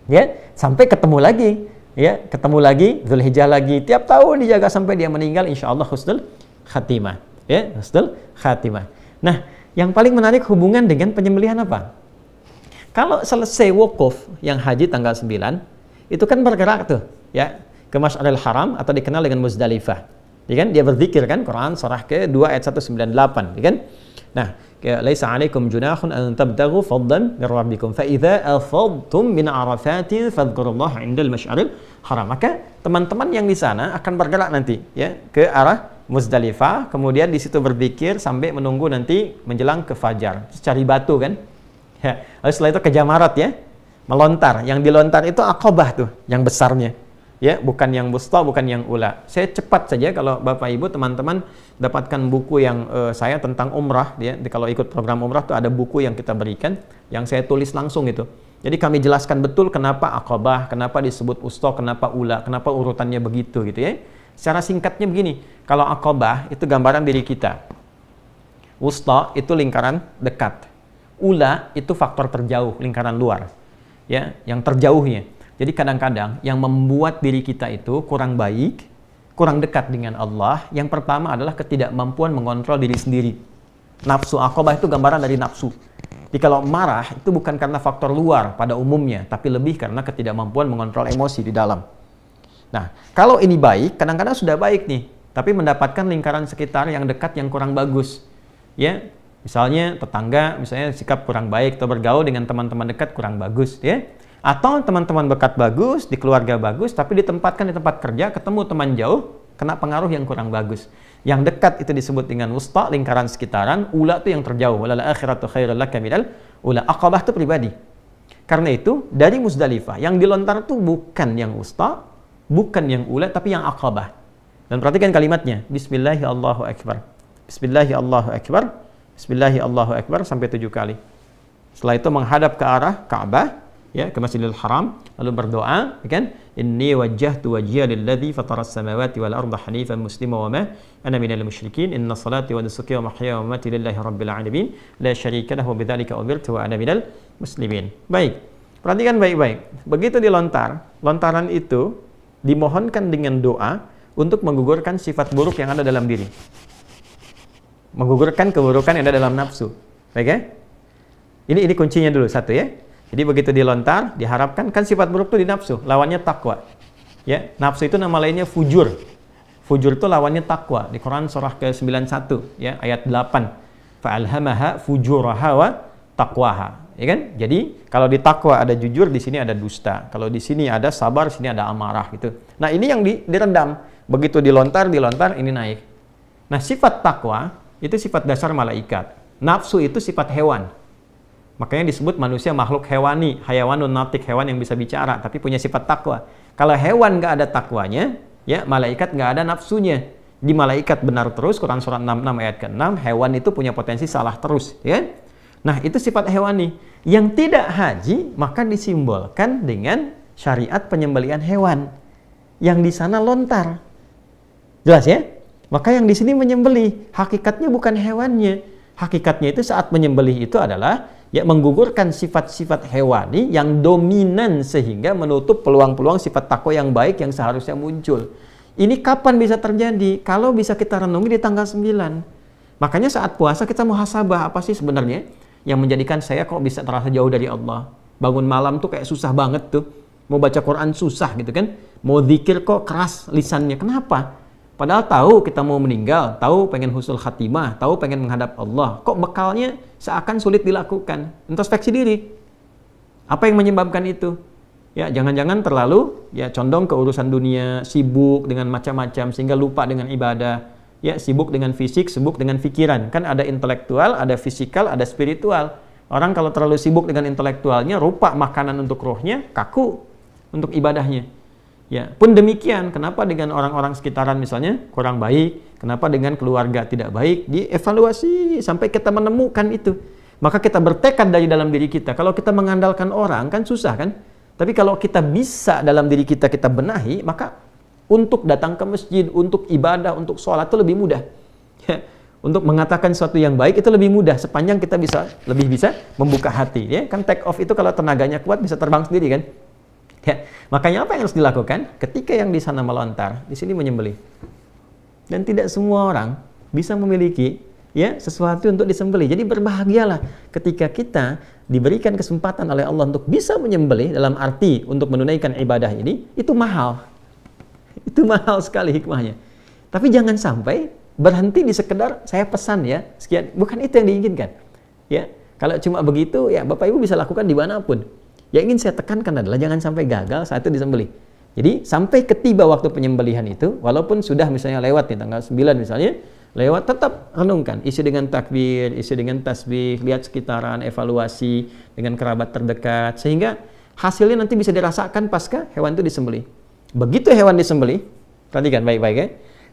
S2: ya, sampai ketemu lagi, ya, ketemu lagi, Dzulhijjah lagi, tiap tahun dijaga sampai dia meninggal, insya Allah husnul khatimah, ya, husnul khatimah. Nah, yang paling menarik hubungan dengan penyembelihan apa? Kalau selesai wukuf yang haji tanggal 9, itu kan bergerak tuh, ya, ke Masy'aril Haram atau dikenal dengan Muzdalifah, ya kan? Dia berzikir kan, Quran surah ke-2 ayat 198, ya kan? Nah, laisa 'alaikum junahun an tabtaghu fadlan min rabbikum fa idza afadtum min arafatin fadhkurullaha 'indal masy'aril haram. Maka teman-teman yang di sana akan bergerak nanti, ya, ke arah Muzdalifah, kemudian di situ berzikir sampai menunggu nanti menjelang ke fajar. Cari batu kan? Ya, lalu setelah itu ke Jamarat, ya. Melontar. Yang dilontar itu Aqabah tuh, yang besarnya. Ya, bukan yang wusta, bukan yang ula. Saya cepat saja kalau Bapak Ibu teman-teman dapatkan buku yang saya tentang umrah, ya. Kalau ikut program umrah tuh ada buku yang kita berikan, yang saya tulis langsung itu. Jadi kami jelaskan betul kenapa Aqabah, kenapa disebut wusta, kenapa ula, kenapa urutannya begitu gitu, ya. Secara singkatnya begini, kalau Aqabah itu gambaran diri kita. Wusta itu lingkaran dekat. Ula itu faktor terjauh, lingkaran luar. Ya, yang terjauhnya. Jadi kadang-kadang yang membuat diri kita itu kurang baik, kurang dekat dengan Allah, yang pertama adalah ketidakmampuan mengontrol diri sendiri. Nafsu, Aqabah itu gambaran dari nafsu. Jadi kalau marah itu bukan karena faktor luar pada umumnya, tapi lebih karena ketidakmampuan mengontrol emosi di dalam. Nah, kalau ini baik, kadang-kadang sudah baik nih, tapi mendapatkan lingkaran sekitar yang dekat yang kurang bagus. Ya, misalnya tetangga, misalnya sikap kurang baik, atau bergaul dengan teman-teman dekat kurang bagus, ya. Atau teman-teman dekat bagus, di keluarga bagus, tapi ditempatkan di tempat kerja, ketemu teman jauh, kena pengaruh yang kurang bagus. Yang dekat itu disebut dengan wusta, lingkaran sekitaran, ula itu yang terjauh. Walal akhiratu khairul laka minal ula. Aqabah itu pribadi. Karena itu, dari Muzdalifah, yang dilontar itu bukan yang wusta, bukan yang ula, tapi yang Aqabah. Dan perhatikan kalimatnya, Bismillahi Allahu Akbar. Bismillahi Allahu Akbar. Bismillahi Allahu Akbar sampai 7 kali. Setelah itu menghadap ke arah Ka'bah, ya, ke Masjidil Haram, lalu berdoa, ya kan? Inni wajjahtu wajhiya lilladzi fataras samawati wal arda hanifan muslima wa ma ana minal musyrikin. Inna salati wa nusuki wa mahyaya wa mamati lillahi rabbil alamin. La syarika lahu wa bidzalika umirtu wa ana minal muslimin. Baik. Perhatikan baik-baik. Begitu dilontar, lontaran itu dimohonkan dengan doa untuk menggugurkan sifat buruk yang ada dalam diri. Menggugurkan keburukan yang ada dalam nafsu. Baik ya? Ini kuncinya dulu satu ya. Jadi begitu dilontar, diharapkan kan sifat buruk itu di nafsu, lawannya takwa. Ya, nafsu itu nama lainnya fujur. Fujur itu lawannya takwa. Di Quran surah ke-91 ya, ayat 8. Fa'alhamaha fujuraha wa taqwaha. Ya kan? Jadi kalau di takwa ada jujur, di sini ada dusta. Kalau di sini ada sabar, di sini ada amarah gitu. Nah, ini yang direndam. Begitu dilontar ini naik. Nah, sifat takwa itu sifat dasar malaikat. Nafsu itu sifat hewan. Makanya disebut manusia makhluk hewani, hayawanun natik, hewan yang bisa bicara, tapi punya sifat takwa. Kalau hewan nggak ada takwanya, ya malaikat nggak ada nafsunya. Di malaikat benar terus, Quran surat 66 ayat ke-6, hewan itu punya potensi salah terus. Ya? Nah, itu sifat hewani. Yang tidak haji, maka disimbolkan dengan syariat penyembelihan hewan. Yang di sana lontar. Jelas ya? Maka yang di sini menyembelih. Hakikatnya bukan hewannya. Hakikatnya itu saat menyembelih itu adalah ya menggugurkan sifat-sifat hewani yang dominan sehingga menutup peluang-peluang sifat takwa yang baik yang seharusnya muncul. Ini kapan bisa terjadi? Kalau bisa kita renungi di tanggal 9. Makanya saat puasa kita muhasabah, apa sih sebenarnya yang menjadikan saya kok bisa terasa jauh dari Allah? Bangun malam tuh kayak susah banget tuh. Mau baca Quran susah gitu kan. Mau zikir kok keras lisannya. Kenapa? Padahal tahu kita mau meninggal, tahu pengen husnul khatimah, tahu pengen menghadap Allah. Kok bekalnya seakan sulit dilakukan? Introspeksi diri. Apa yang menyebabkan itu? Ya, jangan-jangan terlalu ya condong ke urusan dunia, sibuk dengan macam-macam sehingga lupa dengan ibadah. Ya, sibuk dengan fisik, sibuk dengan pikiran. Kan ada intelektual, ada fisikal, ada spiritual. Orang kalau terlalu sibuk dengan intelektualnya, rupa makanan untuk rohnya, kaku untuk ibadahnya. Ya, pun demikian, kenapa dengan orang-orang sekitaran misalnya kurang baik, kenapa dengan keluarga tidak baik, dievaluasi sampai kita menemukan itu. Maka kita bertekad dari dalam diri kita. Kalau kita mengandalkan orang kan susah kan? Tapi kalau kita bisa dalam diri kita benahi, maka untuk datang ke masjid, untuk ibadah, untuk sholat itu lebih mudah. Ya, untuk mengatakan sesuatu yang baik itu lebih mudah sepanjang kita lebih bisa membuka hati. Ya, kan take off itu kalau tenaganya kuat bisa terbang sendiri kan? Ya, makanya apa yang harus dilakukan? Ketika yang di sana melontar, di sini menyembelih. Dan tidak semua orang bisa memiliki ya sesuatu untuk disembelih. Jadi berbahagialah ketika kita diberikan kesempatan oleh Allah untuk bisa menyembelih dalam arti untuk menunaikan ibadah ini, itu mahal. Itu mahal sekali hikmahnya. Tapi jangan sampai berhenti di sekedar saya pesan ya, sekian. Bukan itu yang diinginkan. Ya, kalau cuma begitu ya Bapak Ibu bisa lakukan dimanapun. Yang ingin saya tekankan adalah jangan sampai gagal saat itu disembelih. Jadi sampai ketiba waktu penyembelihan itu, walaupun sudah misalnya lewat nih tanggal 9 misalnya, lewat tetap renungkan, isi dengan takbir, isi dengan tasbih, lihat sekitaran, evaluasi dengan kerabat terdekat, sehingga hasilnya nanti bisa dirasakan pasca hewan itu disembelih. Begitu hewan disembelih, perhatikan baik-baik ya,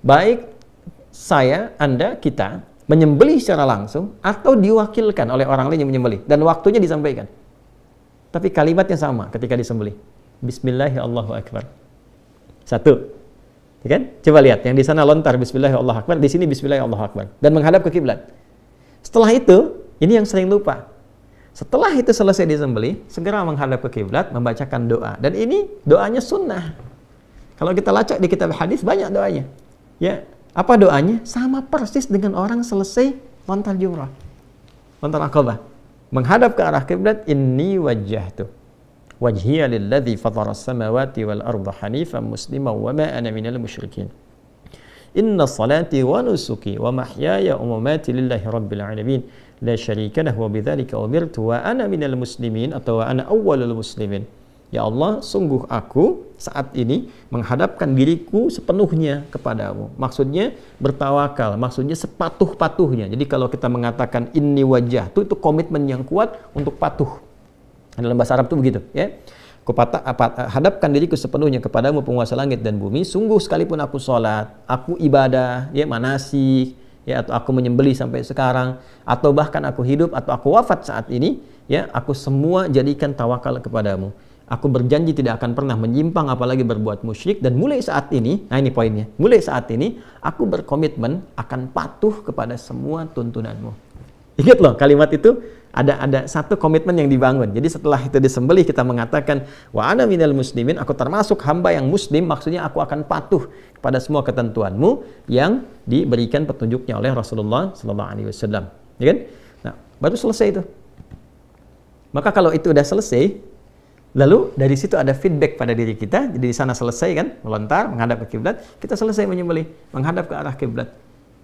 S2: baik saya, Anda, kita menyembelih secara langsung atau diwakilkan oleh orang lain yang menyembelih dan waktunya disampaikan. Tapi kalimatnya sama ketika disembelih. Bismillahirrahmanirrahim. Satu. Ya kan? Coba lihat yang di sana lontar Bismillahirrahmanirrahim, di sini Bismillahirrahmanirrahim dan menghadap ke kiblat. Setelah itu, ini yang sering lupa. Setelah itu selesai disembelih, segera menghadap ke kiblat, membacakan doa. Dan ini doanya sunnah. Kalau kita lacak di kitab hadis banyak doanya. Ya, apa doanya? Sama persis dengan orang selesai lontar jumrah. Lontar Aqabah. Menghadap ke arah kiblat, inni wajjahtu wajhiya lilladzi fatara as-samawati wal arda hanifan musliman wa ma ana minal musyrikin. Inna salati wa nusuki wa mahyaya wa mamati lillahi rabbil alamin la syarika lahu wa bidzalika umirtu wa ana minal muslimin atau wa ana awwalul muslimin. Ya Allah, sungguh aku saat ini menghadapkan diriku sepenuhnya kepadamu. Maksudnya bertawakal, maksudnya sepatuh-patuhnya. Jadi kalau kita mengatakan inni wajah itu komitmen yang kuat untuk patuh. Dalam bahasa Arab itu begitu, ya. Hadapkan diriku sepenuhnya kepadamu penguasa langit dan bumi. Sungguh sekalipun aku sholat, aku ibadah, ya manasik, ya atau aku menyembelih sampai sekarang, atau bahkan aku hidup atau aku wafat saat ini, ya aku semua jadikan tawakal kepadamu. Aku berjanji tidak akan pernah menyimpang apalagi berbuat musyrik dan mulai saat ini, nah ini poinnya, mulai saat ini aku berkomitmen akan patuh kepada semua tuntunanmu. Ingat loh kalimat itu ada satu komitmen yang dibangun. Jadi setelah itu disembelih kita mengatakan wa ana minal muslimin, aku termasuk hamba yang muslim, maksudnya aku akan patuh kepada semua ketentuanmu yang diberikan petunjuknya oleh Rasulullah sallallahu alaihi wasallam. Ya kan? Nah, baru selesai itu. Maka kalau itu udah selesai, lalu dari situ ada feedback pada diri kita. Jadi di sana selesai kan, melontar, menghadap ke kiblat, kita selesai menyembelih, menghadap ke arah kiblat.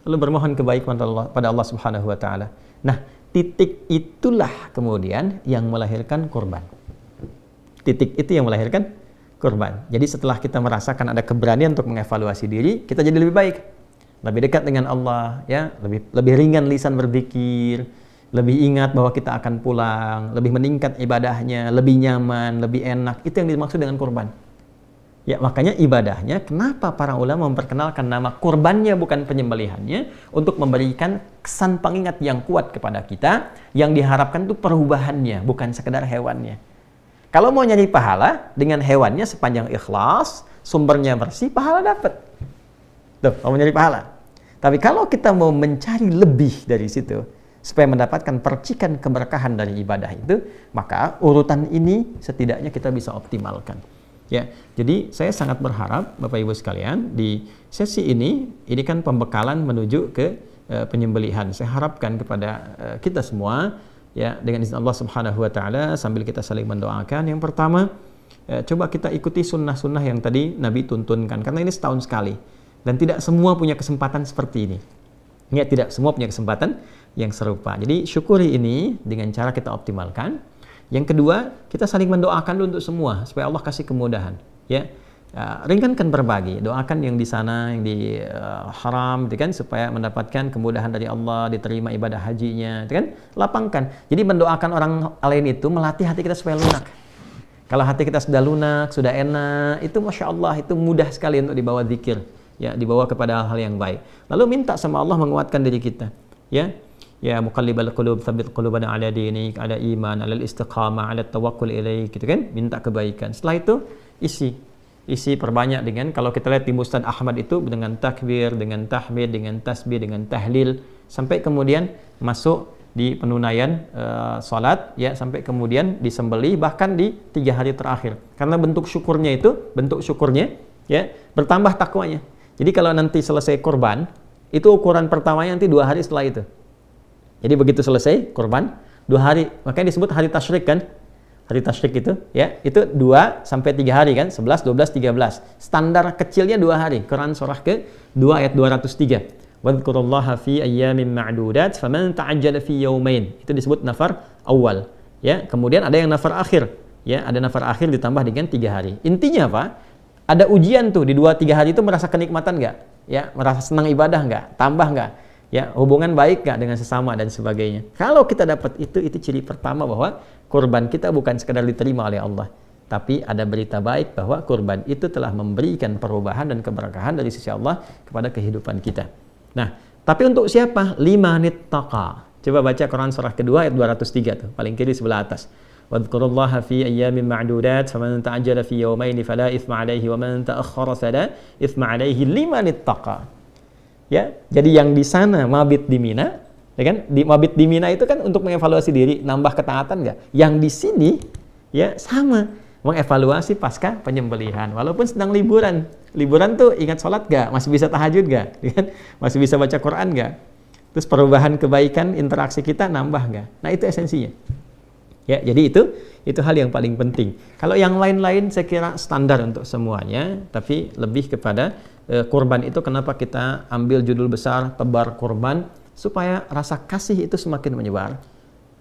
S2: Lalu bermohon kebaikan pada Allah Subhanahu wa taala. Nah, titik itulah kemudian yang melahirkan kurban. Titik itu yang melahirkan kurban. Jadi setelah kita merasakan ada keberanian untuk mengevaluasi diri, kita jadi lebih baik. Lebih dekat dengan Allah, ya, lebih ringan lisan berzikir, lebih ingat bahwa kita akan pulang, lebih meningkat ibadahnya, lebih nyaman, lebih enak. Itu yang dimaksud dengan kurban. Ya, makanya ibadahnya, kenapa para ulama memperkenalkan nama kurbannya bukan penyembelihannya, untuk memberikan kesan pengingat yang kuat kepada kita, yang diharapkan itu perubahannya, bukan sekedar hewannya. Kalau mau nyari pahala, dengan hewannya sepanjang ikhlas, sumbernya bersih, pahala dapat. Tuh, mau nyari pahala. Tapi kalau kita mau mencari lebih dari situ, supaya mendapatkan percikan keberkahan dari ibadah itu, maka urutan ini setidaknya kita bisa optimalkan. Ya, jadi saya sangat berharap Bapak Ibu sekalian di sesi ini kan pembekalan menuju ke penyembelihan. Saya harapkan kepada kita semua ya dengan izin Allah Subhanahu wa taala sambil kita saling mendoakan. Yang pertama, coba kita ikuti sunnah-sunnah yang tadi Nabi tuntunkan karena ini setahun sekali dan tidak semua punya kesempatan seperti ini. Ya, tidak semua punya kesempatan yang serupa. Jadi syukuri ini dengan cara kita optimalkan. Yang kedua, kita saling mendoakan dulu untuk semua supaya Allah kasih kemudahan. Ya, ringankan berbagi, doakan yang di sana, yang di haram, gitu kan, supaya mendapatkan kemudahan dari Allah, diterima ibadah hajinya, gitu kan, lapangkan. Jadi mendoakan orang lain itu melatih hati kita supaya lunak. Kalau hati kita sudah lunak, sudah enak, itu masya Allah, itu mudah sekali untuk dibawa zikir, ya, dibawa kepada hal yang baik. Lalu minta sama Allah menguatkan diri kita, ya. Ya muqallibal qulub tsabbit qulubana ala dinik, ala iman, ala istiqamah, ala tawakkul ilaik, gitu kan? Minta kebaikan. Setelah itu isi perbanyak dengan, kalau kita lihat di Musnad Ahmad itu dengan takbir, dengan tahmid, dengan tasbih, dengan tahlil, sampai kemudian masuk di penunaian salat, ya, sampai kemudian disembelih bahkan di 3 hari terakhir. Karena bentuk syukurnya ya bertambah takwanya. Jadi kalau nanti selesai kurban, itu ukuran pertamanya nanti 2 hari setelah itu. Jadi begitu selesai kurban 2 hari, makanya disebut hari tasyrik kan? Hari tasyrik itu, ya, itu 2 sampai 3 hari kan? 11, 12, 13. Standar kecilnya 2 hari. Quran surah ke-2 ayat 203. Wadhkurullaha fi ayyamin ma'dudat faman ta'ajjala fi yawmain. Itu disebut nafar awal, ya. Kemudian ada yang nafar akhir, ya, ada nafar akhir ditambah dengan 3 hari. Intinya apa? Ada ujian tuh di 2-3 hari itu, merasa kenikmatan nggak? Ya, merasa senang ibadah nggak? Tambah nggak? Ya, hubungan baik nggak dengan sesama dan sebagainya. Kalau kita dapat itu ciri pertama bahwa kurban kita bukan sekedar diterima oleh Allah, tapi ada berita baik bahwa kurban itu telah memberikan perubahan dan keberkahan dari sisi Allah kepada kehidupan kita. Nah, tapi untuk siapa? Limanit taqa. Coba baca Quran surah kedua ayat 203 tuh, paling kiri sebelah atas. Wadhkurullaha fi ayyamin ma'dudat faman ta'ajjala fi yawmayn fala itsma 'alaihi wa man ta'akhkhara fala itsma 'alaihi limanit taqa. Ya, jadi yang di sana mabit di Mina, ya kan? Di mabit di Mina itu kan untuk mengevaluasi diri, nambah ketaatan nggak? Yang di sini ya sama, mengevaluasi pasca penyembelihan. Walaupun sedang liburan. Liburan tuh ingat sholat nggak? Masih bisa tahajud nggak? Ya kan? Masih bisa baca Quran nggak? Terus perubahan kebaikan interaksi kita nambah nggak? Nah, itu esensinya. Ya, jadi itu hal yang paling penting. Kalau yang lain-lain saya kira standar untuk semuanya, tapi lebih kepada kurban itu kenapa kita ambil judul besar tebar kurban, supaya rasa kasih itu semakin menyebar,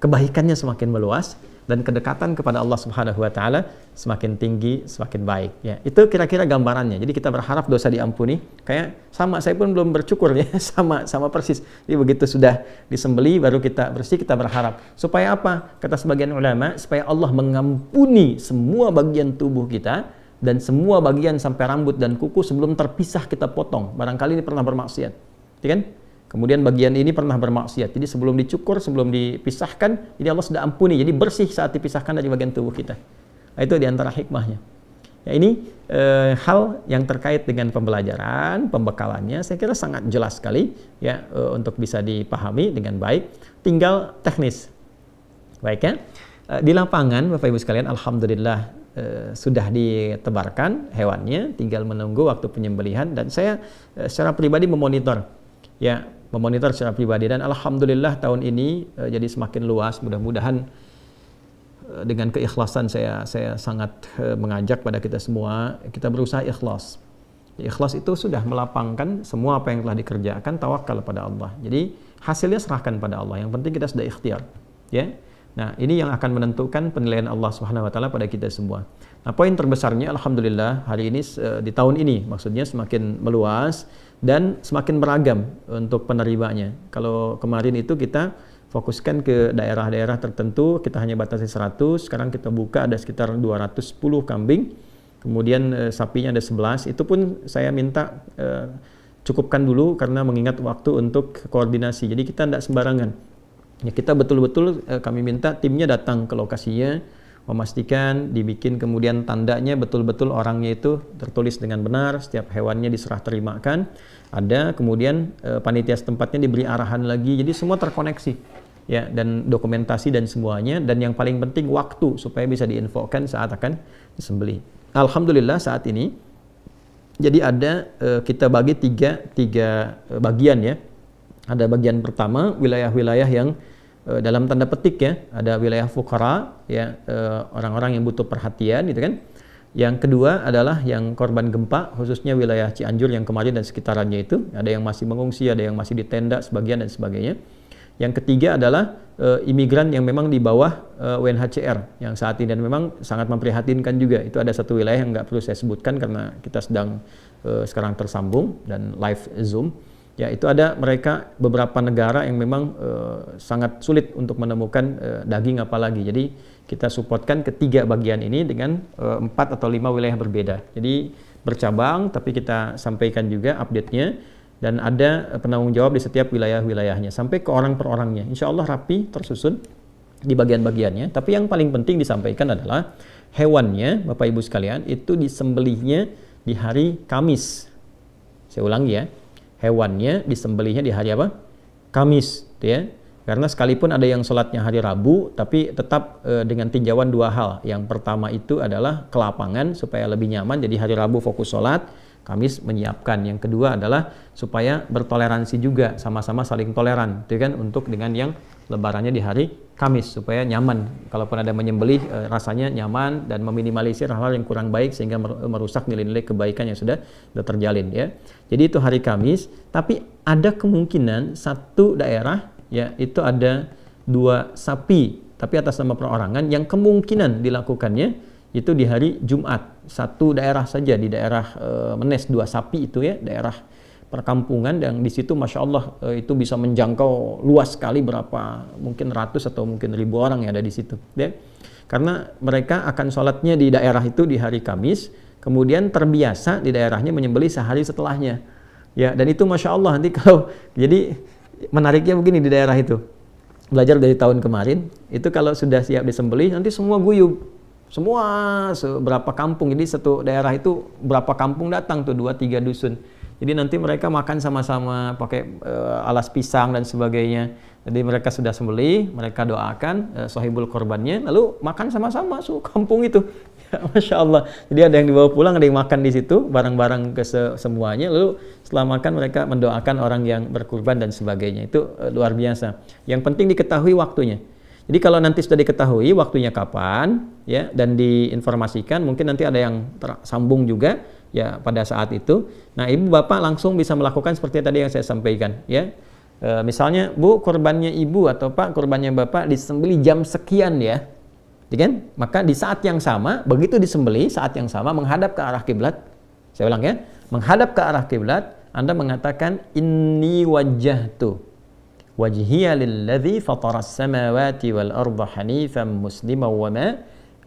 S2: kebaikannya semakin meluas, dan kedekatan kepada Allah Subhanahu wa taala semakin tinggi, semakin baik, ya. Itu kira-kira gambarannya. Jadi kita berharap dosa diampuni. Kayak sama, saya pun belum bersyukur ya, sama persis. Jadi begitu sudah disembeli baru kita bersih, kita berharap. Supaya apa? Kata sebagian ulama, supaya Allah mengampuni semua bagian tubuh kita dan semua bagian sampai rambut dan kuku sebelum terpisah kita potong. Barangkali ini pernah bermaksiat, ya kan? Kemudian bagian ini pernah bermaksiat. Jadi sebelum dicukur, sebelum dipisahkan, jadi Allah sudah ampuni. Jadi bersih saat dipisahkan dari bagian tubuh kita. Nah, itu diantara hikmahnya. Ya, ini hal yang terkait dengan pembelajaran, pembekalannya, saya kira sangat jelas sekali ya untuk bisa dipahami dengan baik. Tinggal teknis. Baik ya. Di lapangan, Bapak Ibu sekalian, alhamdulillah sudah ditebarkan hewannya, tinggal menunggu waktu penyembelihan, dan saya secara pribadi memonitor. Ya, memonitor secara pribadi, dan alhamdulillah tahun ini jadi semakin luas. Mudah-mudahan dengan keikhlasan saya sangat mengajak pada kita semua, kita berusaha ikhlas. Ikhlas itu sudah melapangkan semua apa yang telah dikerjakan, tawakal pada Allah. Jadi hasilnya serahkan pada Allah. Yang penting kita sudah ikhtiar, ya. Nah, ini yang akan menentukan penilaian Allah Subhanahu wa taala pada kita semua. Nah, poin terbesarnya alhamdulillah hari ini di tahun ini maksudnya semakin meluas dan semakin beragam untuk penerimanya. Kalau kemarin itu kita fokuskan ke daerah-daerah tertentu, kita hanya batasi 100, sekarang kita buka ada sekitar 210 kambing. Kemudian sapinya ada 11. Itu pun saya minta cukupkan dulu karena mengingat waktu untuk koordinasi. Jadi kita tidak sembarangan. Ya, kita betul-betul kami minta timnya datang ke lokasinya, memastikan dibikin kemudian tandanya betul-betul orangnya itu tertulis dengan benar, setiap hewannya diserah terimakan, ada kemudian panitia setempatnya diberi arahan lagi, jadi semua terkoneksi ya, dan dokumentasi dan semuanya, dan yang paling penting waktu supaya bisa diinfokan saat akan disembelih. alhamdulillah saat ini jadi ada kita bagi tiga bagian ya. Ada bagian pertama wilayah-wilayah yang dalam tanda petik ya, ada wilayah fuqara ya, orang-orang yang butuh perhatian gitu kan. Yang kedua adalah yang korban gempa, khususnya wilayah Cianjur yang kemarin dan sekitarannya itu, ada yang masih mengungsi, ada yang masih di tenda sebagian dan sebagainya. Yang ketiga adalah imigran yang memang di bawah UNHCR yang saat ini, dan memang sangat memprihatinkan juga. Itu ada satu wilayah yang nggak perlu saya sebutkan karena kita sedang sekarang tersambung dan live Zoom. Ya, itu ada mereka beberapa negara yang memang sangat sulit untuk menemukan daging apalagi. Jadi kita supportkan ketiga bagian ini dengan 4 atau 5 wilayah berbeda. Jadi bercabang, tapi kita sampaikan juga update-nya dan ada penanggung jawab di setiap wilayah-wilayahnya sampai ke orang per orangnya. Insya Allah rapi tersusun di bagian-bagiannya. Tapi yang paling penting disampaikan adalah hewannya, Bapak Ibu sekalian, itu disembelihnya di hari Kamis. Saya ulangi ya. Hewannya disembelihnya di hari apa? Kamis, ya. Karena sekalipun ada yang sholatnya hari Rabu, tapi tetap dengan tinjauan 2 hal. Yang pertama itu adalah ke lapangan supaya lebih nyaman. Jadi hari Rabu fokus sholat, Kamis menyiapkan. Yang kedua adalah supaya bertoleransi juga, sama-sama saling toleran, itu kan, untuk dengan yang lebarannya di hari Kamis supaya nyaman. Kalaupun ada menyembelih, rasanya nyaman dan meminimalisir hal-hal yang kurang baik sehingga merusak nilai-nilai kebaikan yang sudah terjalin ya. Jadi itu hari Kamis, tapi ada kemungkinan satu daerah ya itu ada 2 sapi tapi atas nama perorangan yang kemungkinan dilakukannya itu di hari Jumat. Satu daerah saja di daerah Menes 2 sapi itu ya, daerah perkampungan, dan di situ masya Allah itu bisa menjangkau luas sekali, berapa mungkin ratus atau mungkin ribu orang yang ada di situ ya. Karena mereka akan sholatnya di daerah itu di hari Kamis, kemudian terbiasa di daerahnya menyembelih sehari setelahnya ya. Dan itu masya Allah nanti kalau jadi menariknya begini, di daerah itu belajar dari tahun kemarin itu kalau sudah siap disembelih nanti semua guyub, semua seberapa kampung, jadi satu daerah itu berapa kampung datang tuh 2-3 dusun. Jadi nanti mereka makan sama-sama pakai alas pisang dan sebagainya. Jadi mereka sudah sembelih, mereka doakan sahibul korbannya, lalu makan sama-sama kampung itu. Ya, Masya Allah. Jadi ada yang dibawa pulang, ada yang makan di situ, barang-barang ke semuanya. Lalu setelah makan mereka mendoakan orang yang berkurban dan sebagainya. Itu luar biasa. Yang penting diketahui waktunya. Jadi kalau nanti sudah diketahui waktunya kapan, ya, dan diinformasikan, mungkin nanti ada yang tersambung juga, ya, pada saat itu. Nah, ibu bapak langsung bisa melakukan seperti tadi yang saya sampaikan, ya. Misalnya, Bu, korbannya ibu atau Pak, korbannya bapak disembelih jam sekian ya, kan? Maka di saat yang sama, begitu disembelih, saat yang sama menghadap ke arah kiblat. Saya ulang ya, menghadap ke arah kiblat, Anda mengatakan inni wajjahtu wajhiya lilladzi fataras samawati wal arda hanifan musliman wa ma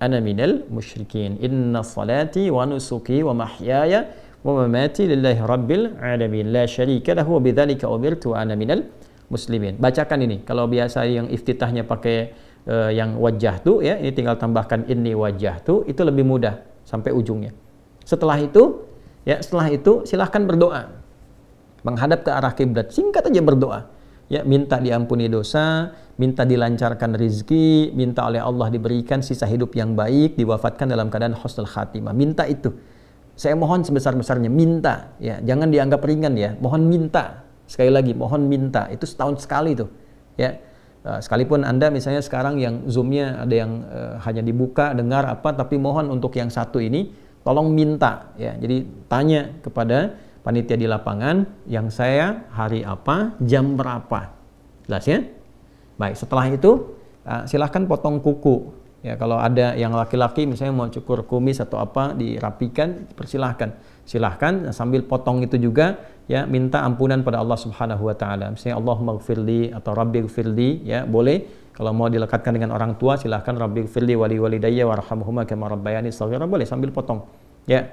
S2: ana minal musyrikin. Inna salati wa nusuki wa mahyaya wa mamati lillahi rabbil alamin la syarika lahu wa bidzalika umirtu wa ana minal muslimin. Bacakan ini. Kalau biasa yang iftitahnya pakai yang wajah tuh ya, ini tinggal tambahkan inni wajah tuh, itu lebih mudah sampai ujungnya. Setelah itu ya, silahkan berdoa menghadap ke arah kiblat, singkat aja berdoa ya, minta diampuni dosa, minta dilancarkan rizki, minta oleh Allah diberikan sisa hidup yang baik, diwafatkan dalam keadaan husnul khatimah. Minta itu, saya mohon sebesar-besarnya, minta ya, jangan dianggap ringan ya, mohon minta. Sekali lagi, mohon minta, itu setahun sekali tuh ya. Sekalipun Anda misalnya sekarang yang Zoom-nya ada yang hanya dibuka, dengar apa, tapi mohon untuk yang satu ini tolong minta ya. Jadi tanya kepada panitia di lapangan, yang saya hari apa, jam berapa. Jelas ya? Baik, setelah itu silahkan potong kuku. Ya, kalau ada yang laki-laki misalnya mau cukur kumis atau apa, dirapikan, persilahkan. Silahkan sambil potong itu juga ya, minta ampunan pada Allah Subhanahu wa taala. Misalnya Allahumma ighfirli atau rabbighfirli ya, boleh. Kalau mau dilekatkan dengan orang tua silahkan rabbighfirli wali walidayya warhamhuma kama rabbayani shaghira, boleh sambil potong. Ya.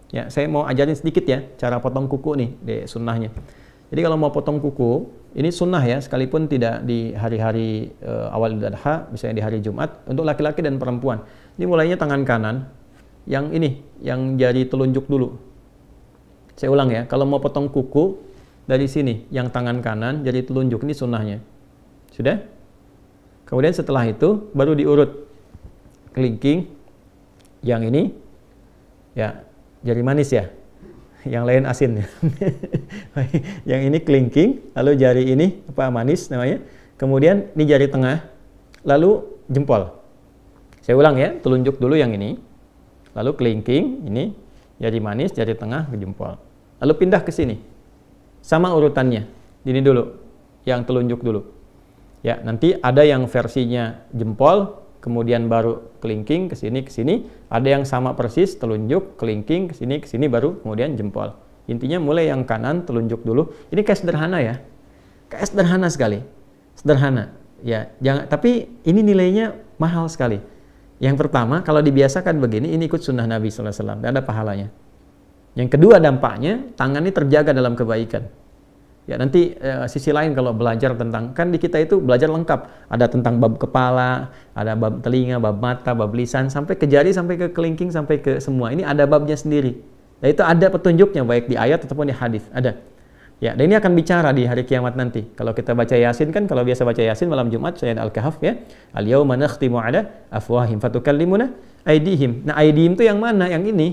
S2: Ya, saya mau ajarin sedikit ya cara potong kuku nih di sunnahnya. Jadi kalau mau potong kuku, ini sunnah ya, sekalipun tidak di hari-hari awal Idul Adha, misalnya di hari Jumat, untuk laki-laki dan perempuan. Ini mulainya tangan kanan, yang ini, yang jari telunjuk dulu. Saya ulang ya, kalau mau potong kuku, dari sini, yang tangan kanan, jari telunjuk, ini sunnahnya. Sudah? Kemudian setelah itu, baru diurut kelingking, yang ini, Ya, jari manis ya. Yang lain asin ya. Yang ini kelingking, lalu jari ini apa manis namanya. Kemudian ini jari tengah, lalu jempol. Saya ulang ya, telunjuk dulu yang ini. Lalu kelingking, ini jari manis, jari tengah, ke jempol. Lalu pindah ke sini. Sama urutannya. Ini dulu, yang telunjuk dulu. Ya, nanti ada yang versinya jempol, kemudian baru kelingking ke sini, ada yang sama persis telunjuk, kelingking ke sini baru kemudian jempol. Intinya mulai yang kanan telunjuk dulu. Ini kayak sederhana ya. Kayak sederhana sekali. Sederhana. Ya, jangan tapi ini nilainya mahal sekali. Yang pertama, kalau dibiasakan begini, ini ikut sunnah Nabi sallallahu alaihi wasallam, ada pahalanya. Yang kedua dampaknya, tangan ini terjaga dalam kebaikan. Ya, nanti sisi lain kalau belajar tentang, kan di kita itu belajar lengkap. Ada tentang bab kepala, ada bab telinga, bab mata, bab lisan, sampai ke jari, sampai ke kelingking, sampai ke semua. Ini ada babnya sendiri. Dan itu ada petunjuknya, baik di ayat ataupun di hadis. Ada. Ya, dan ini akan bicara di hari kiamat nanti. Kalau kita baca Yasin kan, kalau biasa baca Yasin malam Jumat, ayat Al-Kahf ya. Al-yawma nakhtimu ala afwahim fatukallimuna aydihim. Nah, aydihim itu yang mana? Yang ini.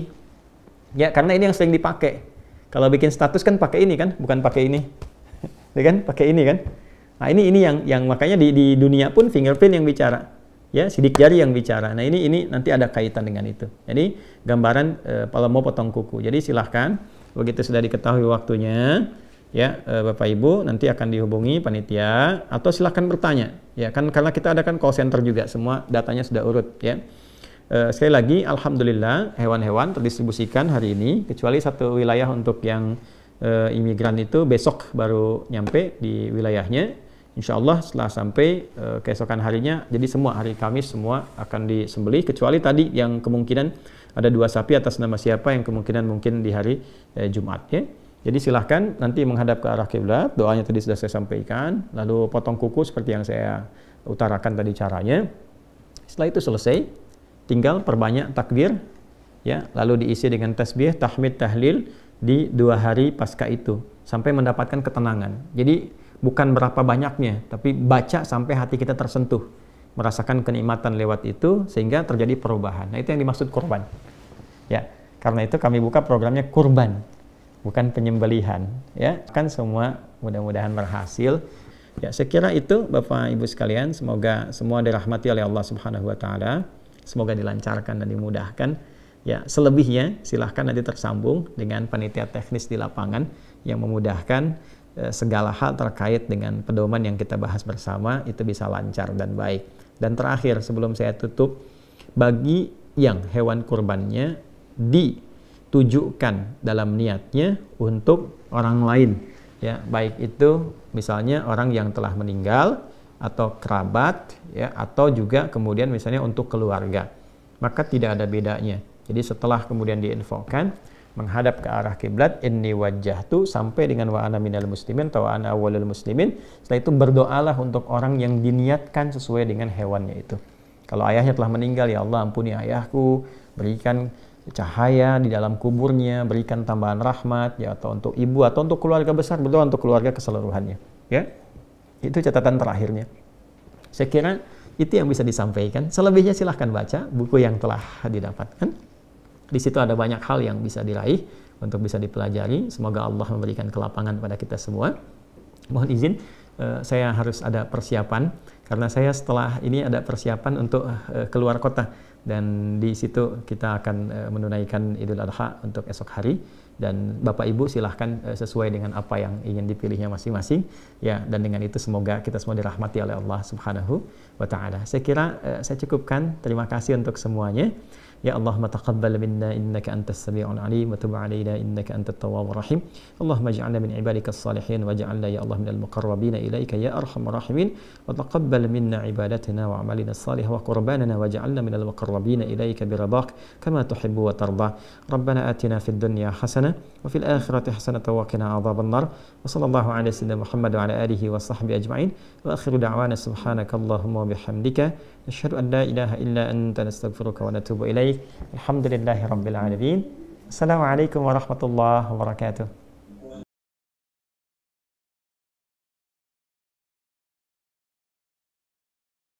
S2: Ya, karena ini yang sering dipakai. Kalau bikin status kan pakai ini kan, bukan pakai ini. Ya kan? Pakai ini kan. Nah, ini yang makanya di dunia pun fingerprint yang bicara. Ya, sidik jari yang bicara. Nah, ini nanti ada kaitan dengan itu. Jadi, gambaran kalau mau potong kuku. Jadi, silahkan begitu sudah diketahui waktunya, ya, Bapak Ibu nanti akan dihubungi panitia atau silahkan bertanya. Ya, kan karena kita ada kan call center juga, semua datanya sudah urut, ya. Sekali lagi, alhamdulillah hewan-hewan terdistribusikan hari ini, kecuali satu wilayah untuk yang imigran itu besok baru nyampe di wilayahnya. Insya Allah setelah sampai keesokan harinya, jadi semua hari Kamis semua akan disembelih, kecuali tadi yang kemungkinan ada 2 sapi atas nama siapa yang kemungkinan mungkin di hari Jumat, ya. Jadi silahkan nanti menghadap ke arah kiblat, doanya tadi sudah saya sampaikan, lalu potong kuku seperti yang saya utarakan tadi caranya. Setelah itu selesai, tinggal perbanyak takbir, ya, lalu diisi dengan tasbih, tahmid, tahlil di 2 hari pasca itu sampai mendapatkan ketenangan. Jadi bukan berapa banyaknya, tapi baca sampai hati kita tersentuh, merasakan kenikmatan lewat itu sehingga terjadi perubahan. Nah, itu yang dimaksud kurban. Ya, karena itu kami buka programnya kurban, bukan penyembelihan. Ya, kan semua mudah-mudahan berhasil. Ya, saya kira itu Bapak Ibu sekalian, semoga semua dirahmati oleh Allah Subhanahu wa taala. Semoga dilancarkan dan dimudahkan. Ya, selebihnya silahkan nanti tersambung dengan panitia teknis di lapangan yang memudahkan segala hal terkait dengan pedoman yang kita bahas bersama itu bisa lancar dan baik. Dan terakhir sebelum saya tutup, bagi yang hewan kurbannya ditujukan dalam niatnya untuk orang lain, ya, baik itu misalnya orang yang telah meninggal atau kerabat, ya, atau juga kemudian misalnya untuk keluarga, maka tidak ada bedanya. Jadi setelah kemudian diinfokan menghadap ke arah kiblat, inni wajjahtu, sampai dengan wa ana minal muslimin atau wa ana awwalul muslimin. Setelah itu berdoalah untuk orang yang diniatkan sesuai dengan hewannya itu. Kalau ayahnya telah meninggal, ya Allah ampuni ayahku, berikan cahaya di dalam kuburnya, berikan tambahan rahmat, ya, atau untuk ibu atau untuk keluarga besar, berdoa untuk keluarga keseluruhannya, ya. Itu catatan terakhirnya. Saya kira itu yang bisa disampaikan. Selebihnya silahkan baca buku yang telah didapatkan. Di situ ada banyak hal yang bisa diraih untuk bisa dipelajari. Semoga Allah memberikan kelapangan pada kita semua. Mohon izin, saya harus ada persiapan karena saya setelah ini ada persiapan untuk keluar kota, dan di situ kita akan menunaikan Idul Adha untuk esok hari. Dan Bapak Ibu silahkan sesuai dengan apa yang ingin dipilihnya masing-masing, ya, dan dengan itu semoga kita semua dirahmati oleh Allah Subhanahu wa taala. Saya kira saya cukupkan. Terima kasih untuk semuanya. Ya Allahumma taqabbal minna innaka antas sami'ul alim wa tub 'alaina innaka antat tawwabur rahim. Allahumma ij'alna min ibadikas salihin waj'alna ya Allah minal muqarrabin ilaika ya arhamar rahimin. Wa taqabbal minna ibadatana wa 'amalina salih wa qurbanana waj'alna minal muqarrabin ilaika biradak kama tuhibbu wa tarda. Rabbana atina fid dunya hasanah wa fil akhirati hasanah wa qina adzaban nar. Wa sallallahu ala sayyidina Muhammad wa ala alihi wa sahbihi ajma'in. Wa akhiru da'wana subhanakallahumma wa bihamdika nashhadu an la ilaha illa anta nastaghfiruka wa natubu ilaik. Alhamdulillahi rabbil alamin. Assalamualaikum warahmatullahi wabarakatuh.